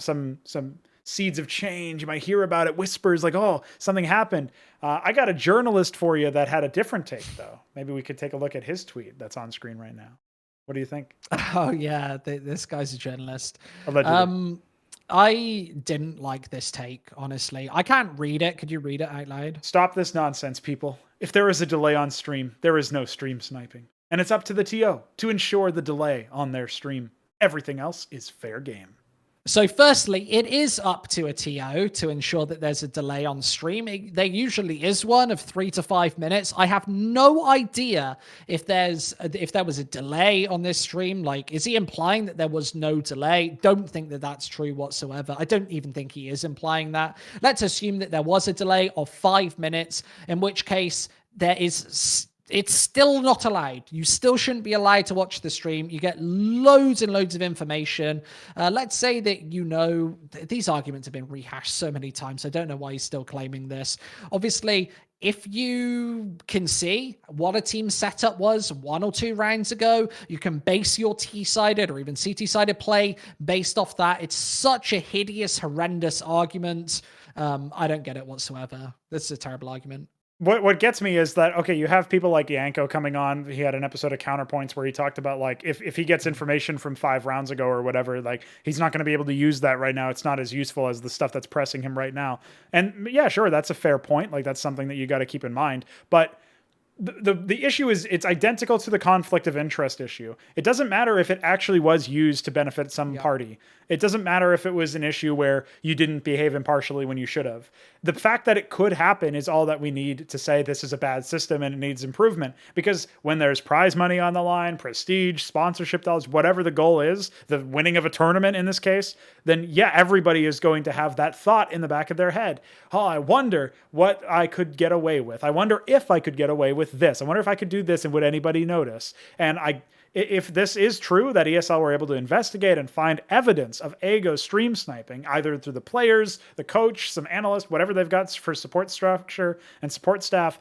seeds of change. You might hear about it, whispers oh, something happened. I got a journalist for you that had a different take, though. Maybe we could take a look at his tweet that's on screen right now. What do you think? Oh, yeah. This guy's a journalist. Allegedly. I didn't like this take, honestly. I can't read it. Could you read it out loud? Stop this nonsense, people. If there is a delay on stream, there is no stream sniping. And it's up to the TO to ensure the delay on their stream. Everything else is fair game. So firstly, it is up to a TO to ensure that there's a delay on stream. There usually is one of 3 to 5 minutes. I have no idea if there was a delay on this stream. Is he implying that there was no delay? Don't think that that's true whatsoever. I don't even think he is implying that. Let's assume that there was a delay of 5 minutes, in which case it's still not allowed. You still shouldn't be allowed to watch the stream. You get loads and loads of information. Let's say that, these arguments have been rehashed so many times. I don't know why he's still claiming this. Obviously, if you can see what a team setup was 1 or 2 rounds ago, you can base your T-sided or even CT-sided play based off that. It's such a hideous, horrendous argument. I don't get it whatsoever. This is a terrible argument. What gets me is that, okay, you have people like Yanko coming on. He had an episode of Counterpoints where he talked about if he gets information from 5 rounds ago or whatever, he's not going to be able to use that right now. It's not as useful as the stuff that's pressing him right now. And yeah, sure, that's a fair point. That's something that you got to keep in mind. But the issue is it's identical to the conflict of interest issue. It doesn't matter if it actually was used to benefit some party. It doesn't matter if it was an issue where you didn't behave impartially when you should have. The fact that it could happen is all that we need to say this is a bad system and it needs improvement. Because when there's prize money on the line, prestige, sponsorship dollars, whatever the goal is, the winning of a tournament in this case, then yeah, everybody is going to have that thought in the back of their head. Oh, I wonder what I could get away with. I wonder if I could get away with this. I wonder if I could do this and would anybody notice? And if this is true, that ESL were able to investigate and find evidence of Ago stream sniping, either through the players, the coach, some analyst, whatever they've got for support structure and support staff,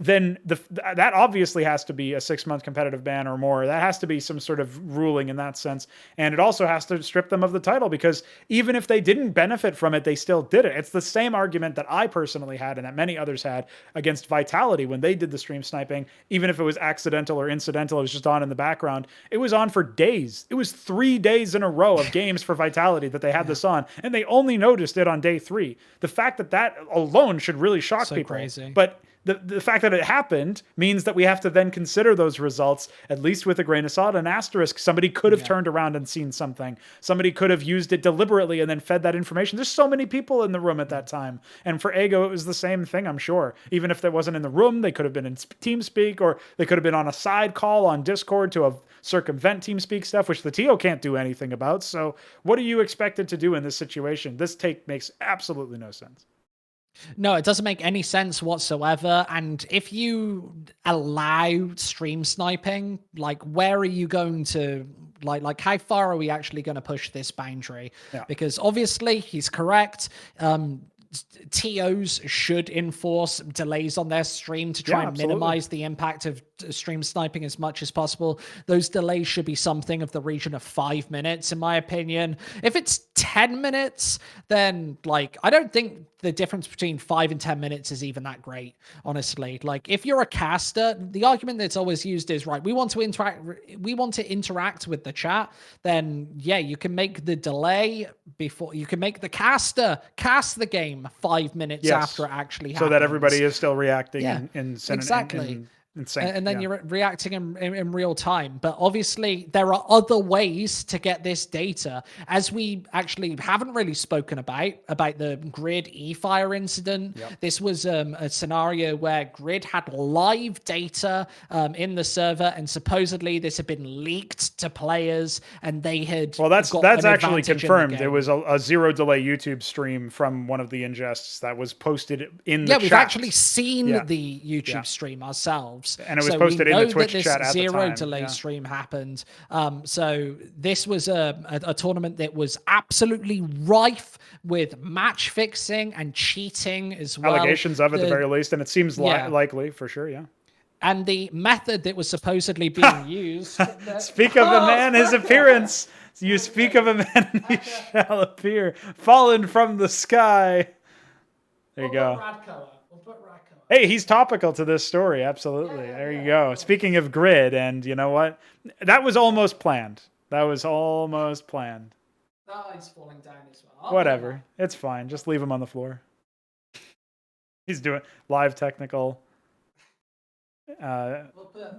then that obviously has to be a 6-month competitive ban or more. That has to be some sort of ruling in that sense. And it also has to strip them of the title, because even if they didn't benefit from it, they still did it. It's the same argument that I personally had and that many others had against Vitality when they did the stream sniping. Even if it was accidental or incidental, it was just on in the background. It was on for days. It was 3 days in a row of games for Vitality that they had this on, and they only noticed it on day 3. The fact that alone should really shock people. Crazy. But the fact that it happened means that we have to then consider those results, at least with a grain of salt, an asterisk. Somebody could have turned around and seen something. Somebody could have used it deliberately and then fed that information. There's so many people in the room at that time. And for Ego, it was the same thing, I'm sure. Even if they wasn't in the room, they could have been in TeamSpeak, or they could have been on a side call on Discord to circumvent TeamSpeak stuff, which the TO can't do anything about. So what are you expected to do in this situation? This take makes absolutely no sense. No, it doesn't make any sense whatsoever. And if you allow stream sniping, like, where are you going to, like how far are we actually going to push this boundary? Yeah. Because obviously he's correct. TOs should enforce delays on their stream to try and minimize the impact of stream sniping as much as possible. Those delays should be something of the region of 5 minutes, in my opinion. If it's 10 minutes, then like, I don't think the difference between 5 and 10 minutes is even that great, honestly. Like, if you're a caster, the argument that's always used is, right, we want to interact with the chat, then yeah, you can make the delay before, you can make the caster cast the game 5 minutes after it actually happens. So that everybody is still reacting exactly. And then you're reacting in real time. But obviously, there are other ways to get this data, as we actually haven't really spoken about the Grid eFire incident. Yep. This was a scenario where Grid had live data in the server, and supposedly this had been leaked to players, and they had. Well, that's actually confirmed. It was a zero delay YouTube stream from one of the ingests that was posted in the chat. Yeah, we've actually seen the YouTube stream ourselves. And it was posted in the Twitch chat at the time. Zero delay stream happened. So this was a tournament that was absolutely rife with match fixing and cheating as well. Allegations of, at the very least, and it seems likely for sure, yeah. And the method that was supposedly being used. Speak of a man, his appearance. You speak of a man, and he shall appear, fallen from the sky. There you go. Hey, he's topical to this story. Absolutely. There you go. Speaking of Grid, and you know what? That was almost planned. Oh, he's falling down as well. Whatever. It's fine. Just leave him on the floor. He's doing live technical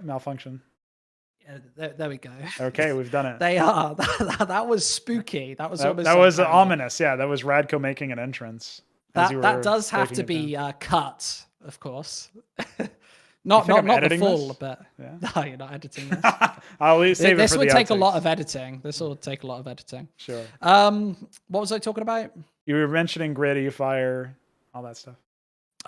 malfunction. Yeah, there we go. Okay, we've done it. They are. That was spooky. That was ominous. Yeah, that was Radko making an entrance. That does have to be cut. Of course. not the full, this? But yeah. No, you're not editing this. I'll save it for the outtakes. This will take a lot of editing. Sure. What was I talking about? You were mentioning Grid, eFire, all that stuff.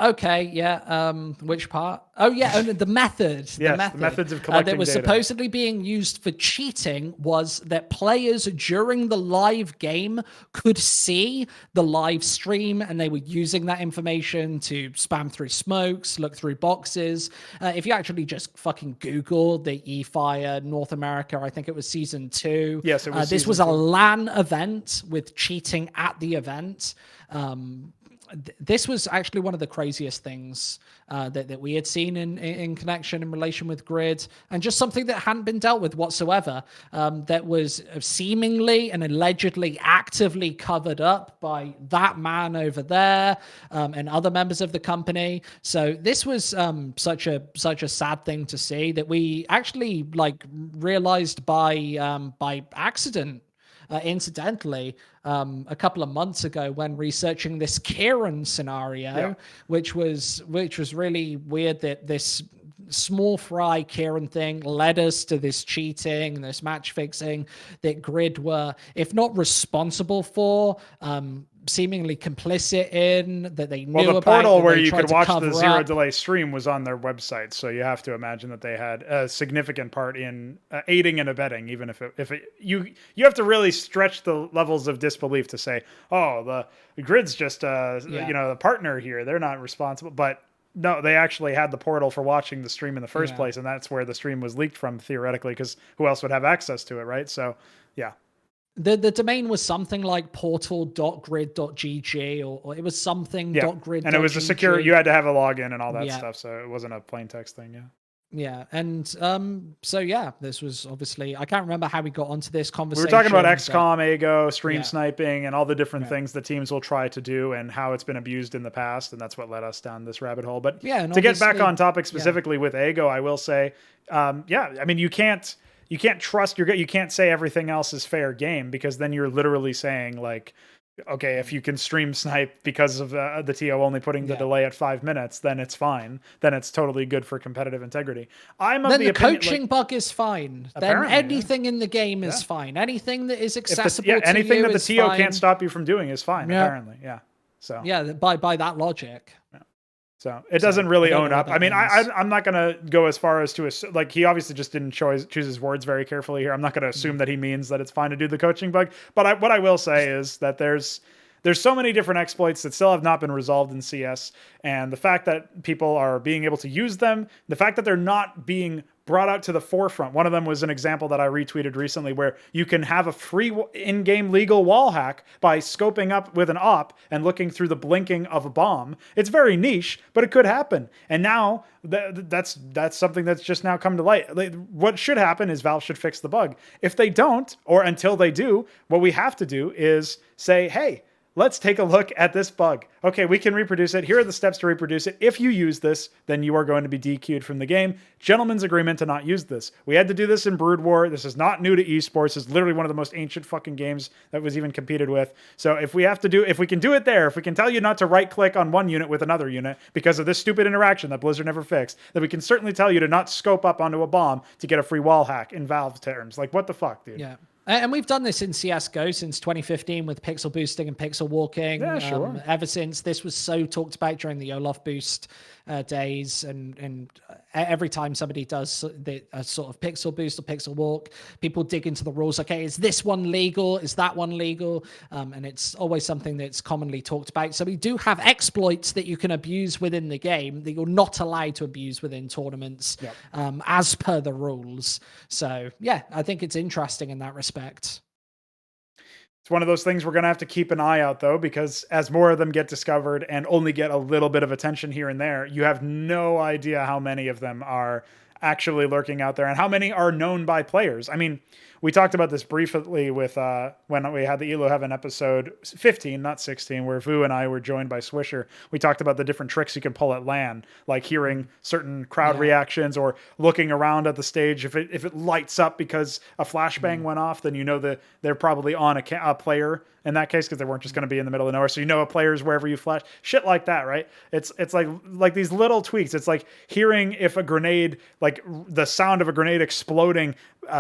Okay, yeah. Which part? Oh, yeah, the method. The methods of collecting that was data. Supposedly being used for cheating was that players during the live game could see the live stream, and they were using that information to spam through smokes, look through boxes. If you actually just fucking Google the eFire North America, I think it was season 2. Yes, it was. This was a LAN event with cheating at the event. This was actually one of the craziest things that we had seen in connection in relation with Grid, and just something that hadn't been dealt with whatsoever, that was seemingly and allegedly actively covered up by that man over there and other members of the company. So this was such a sad thing to see, that we actually realized by accident. Incidentally, a couple of months ago, when researching this Kieran scenario, which was really weird, that this small fry Kieran thing led us to this cheating and this match fixing that Grid were, if not responsible for, seemingly complicit in, that they knew about. Well, the portal where you could watch the zero delay stream was on their website, so you have to imagine that they had a significant part in aiding and abetting. Even if you have to really stretch the levels of disbelief to say, oh, the Grid's just the partner here, they're not responsible. But no, they actually had the portal for watching the stream in the first place, and that's where the stream was leaked from, theoretically, because who else would have access to it, right? So yeah. The domain was something like portal.grid.gg, or it was something .grid.gg. And it was a secure, you had to have a login and all that stuff, so it wasn't a plain text thing, Yeah, and so yeah, this was obviously, I can't remember how we got onto this We conversation. were talking about XCOM, AGO, stream Yeah. sniping, and all the different things that teams will try to do and how it's been abused in the past, and that's what led us down this rabbit hole. But yeah, and to get back obviously- on topic specifically with AGO, I will say, yeah, I mean, you can't trust you can't say everything else is fair game, because then you're literally saying like, okay, if you can stream snipe because of the TO only putting the delay at 5 minutes, then it's fine. Then it's totally good for competitive integrity. I'm of then the the opinion, coaching bug is fine. Then apparently, anything in the game is fine. Anything that is accessible to anything you that the is TO fine. can't stop you from doing is fine. Apparently, yeah. So yeah, by that logic. Yeah. So it doesn't really own up. I mean, means. I'm not going to go as far as to like, he obviously just didn't choose his words very carefully here. I'm not going to assume that he means that it's fine to do the coaching bug. But what I will say is that there's so many different exploits that still have not been resolved in CS. And the fact that people are being able to use them, the fact that they're not being brought out to the forefront. One of them was an example that I retweeted recently where you can have a free in-game legal wall hack by scoping up with an op and looking through the blinking of a bomb. It's very niche, but it could happen. And now that's something that's just now come to light. What should happen is Valve should fix the bug. If they don't, or until they do, what we have to do is say, hey, let's take a look at this bug. Okay, we can reproduce it. Here are the steps to reproduce it. If you use this, then you are going to be DQ'd from the game. Gentlemen's agreement to not use this. We had to do this in Brood War. This is not new to esports. It's literally one of the most ancient fucking games that was even competed with. So if we can do it there, if we can tell you not to right click on one unit with another unit because of this stupid interaction that Blizzard never fixed, then we can certainly tell you to not scope up onto a bomb to get a free wall hack in Valve terms. Like, what the fuck, dude? Yeah. And we've done this in CSGO since 2015 with pixel boosting and pixel walking. Yeah, sure. Ever since this was so talked about during the Olaf boost days, and every time somebody does a sort of pixel boost or pixel walk, people dig into the rules. Okay, is this one legal? Is that one legal? And it's always something that's commonly talked about. So we do have exploits that you can abuse within the game that you're not allowed to abuse within tournaments, as per the rules. So yeah, I think it's interesting in that respect. It's one of those things we're going to have to keep an eye out, though, because as more of them get discovered and only get a little bit of attention here and there, you have no idea how many of them are actually lurking out there and how many are known by players. I mean, we talked about this briefly with when we had the Elo Heaven episode 15, not 16, where Vu and I were joined by Swisher. We talked about the different tricks you can pull at LAN, like hearing certain crowd reactions or looking around at the stage. If it lights up because a flashbang went off, then you know that they're probably on a player in that case, because they weren't just going to be in the middle of nowhere. So you know a player's wherever you flash. Shit like that, right? It's like these little tweaks. It's like hearing if a grenade, like the sound of a grenade exploding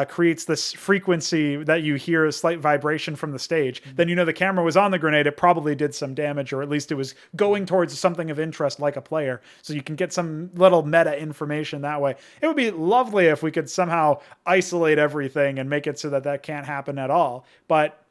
creates this frequency that you hear a slight vibration from the stage. Then you know the camera was on the grenade. It probably did some damage, or at least it was going towards something of interest like a player. So you can get some little meta information that way. It would be lovely if we could somehow isolate everything and make it so that can't happen at all. But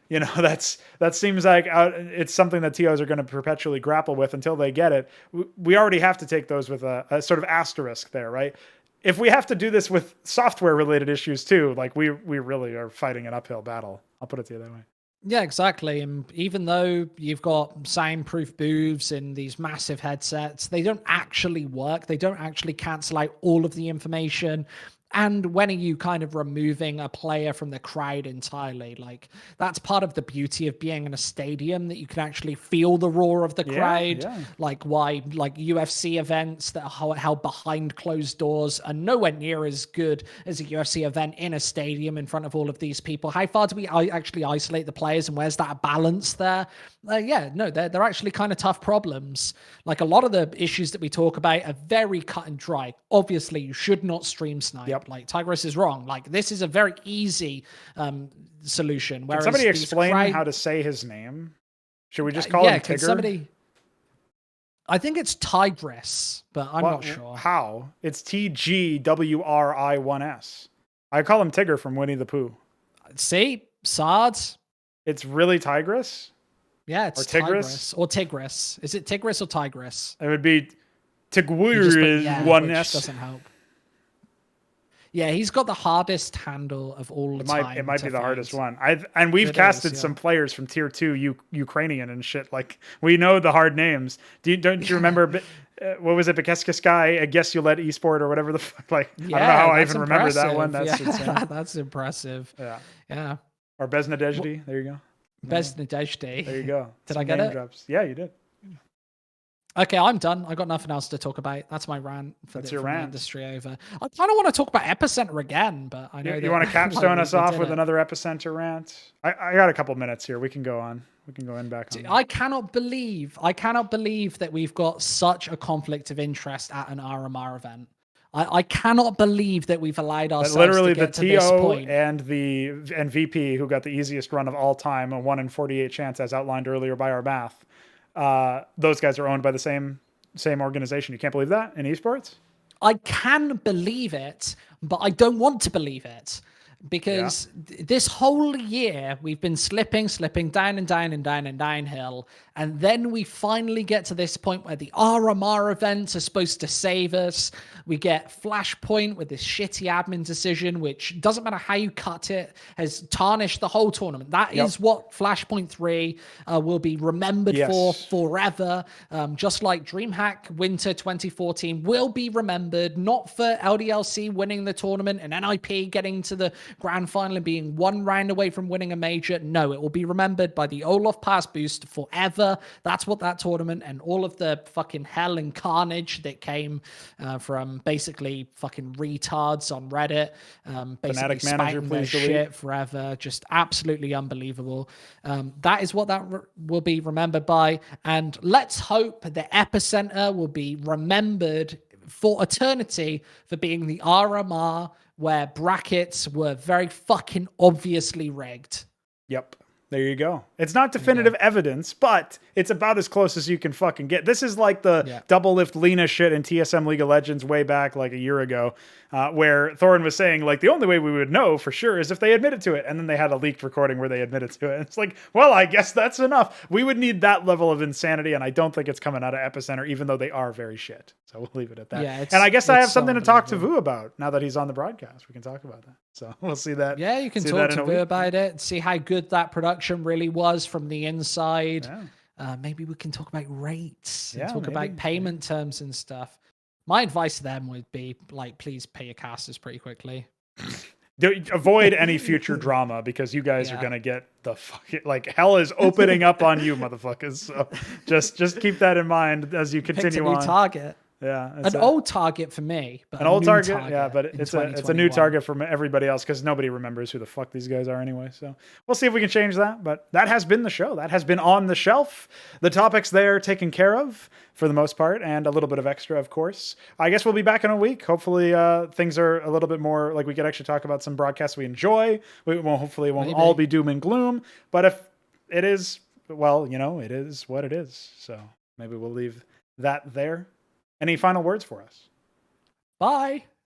you know, that seems like it's something that TOs are going to perpetually grapple with until they get it. We already have to take those with a sort of asterisk there, right? If we have to do this with software-related issues too, like we really are fighting an uphill battle. I'll put it to you that way. Yeah, exactly. And even though you've got soundproof booths in these massive headsets, they don't actually work. They don't actually cancel out all of the information. And when are you kind of removing a player from the crowd entirely? Like, that's part of the beauty of being in a stadium, that you can actually feel the roar of the crowd. Yeah. Like UFC events that are held behind closed doors are nowhere near as good as a UFC event in a stadium in front of all of these people. How far do we actually isolate the players, and where's that balance there? They're actually kind of tough problems. Like, a lot of the issues that we talk about are very cut and dry. Obviously, you should not stream snipe. Yep. Like, Tigris is wrong. Like, this is a very easy solution. Can somebody explain how to say his name? Should we just call him Tigger? I think it's Tigris, but I'm not sure. How? It's TGWRI1S. I call him Tigger from Winnie the Pooh. See? Sards? It's really Tigris? Yeah, it's Tigris. Or Tigris. Is it Tigris or Tigris? It would be Tigris1S. Which doesn't help. Yeah, he's got the hardest handle of all time. It might be the find. hardest one. And we've It casted is, some players from tier 2 Ukrainian and shit. Like, we know the hard names. Don't you remember? What was it? Peca Sky? I guess you let esport or whatever the fuck. Like, I don't know how I even remember that one. That's insane. That's impressive. Yeah. Or Beznadejdi. There you go. Beznadejdi. There you go. Did I get it? Drops. Yeah, you did. Okay, I'm done. I got nothing else to talk about. That's my rant for the industry over. I kind of want to talk about Epicenter again, but I know you want to capstone us off with another Epicenter rant. I got a couple minutes here. We can go on. We can go in back on. I cannot believe that we've got such a conflict of interest at an RMR event. I cannot believe that we've allowed ourselves literally to get the to this TO point. and the VP who got the easiest run of all time, a 1 in 48 chance, as outlined earlier by our math. Those guys are owned by the same organization. You can't believe that in esports? I can believe it, but I don't want to believe it. Because this whole year we've been slipping down and downhill. And then we finally get to this point where the RMR events are supposed to save us. We get Flashpoint with this shitty admin decision, which doesn't matter how you cut it, has tarnished the whole tournament. That is what Flashpoint 3 will be remembered for forever. Just like DreamHack Winter 2014 will be remembered, not for LDLC winning the tournament and NIP getting to the grand final and being one round away from winning a major. No, it will be remembered by the Olaf Pass boost forever. That's what that tournament and all of the fucking hell and carnage that came from basically fucking retards on Reddit, basically spouting their shit forever. Just absolutely unbelievable. That is what that will be remembered by. And let's hope the Epicenter will be remembered for eternity for being the RMR where brackets were very fucking obviously rigged. Yep. There you go. It's not definitive evidence, but it's about as close as you can fucking get. This is like the double lift Lena shit in TSM League of Legends way back like a year ago, where Thorin was saying, like, the only way we would know for sure is if they admitted to it. And then they had a leaked recording where they admitted to it. It's like, well, I guess that's enough. We would need that level of insanity, and I don't think it's coming out of Epicenter, even though they are very shit. So we'll leave it at that. Yeah, and I guess I have something to talk to Vu about now that he's on the broadcast. We can talk about that. So we'll see that. Yeah, you can talk to Vu about it, see how good that production really was from the inside. Yeah. Maybe we can talk about rates and talk about payment terms and stuff. My advice to them would be, like, please pay your casters pretty quickly. Avoid any future drama, because you guys are gonna get the fucking, like, hell is opening up on you, motherfuckers. So just keep that in mind as you continue on. Target. Yeah, an old target for me, but an old target. Yeah, but it's a new target for everybody else, because nobody remembers who the fuck these guys are anyway. So we'll see if we can change that. But that has been the show. That has been on the shelf. The topics there taken care of for the most part, and a little bit of extra, of course. I guess we'll be back in a week. Hopefully, things are a little bit more like we could actually talk about some broadcasts we enjoy. Hopefully, it won't all be doom and gloom. But if it is, well, you know, it is what it is. So maybe we'll leave that there. Any final words for us? Bye.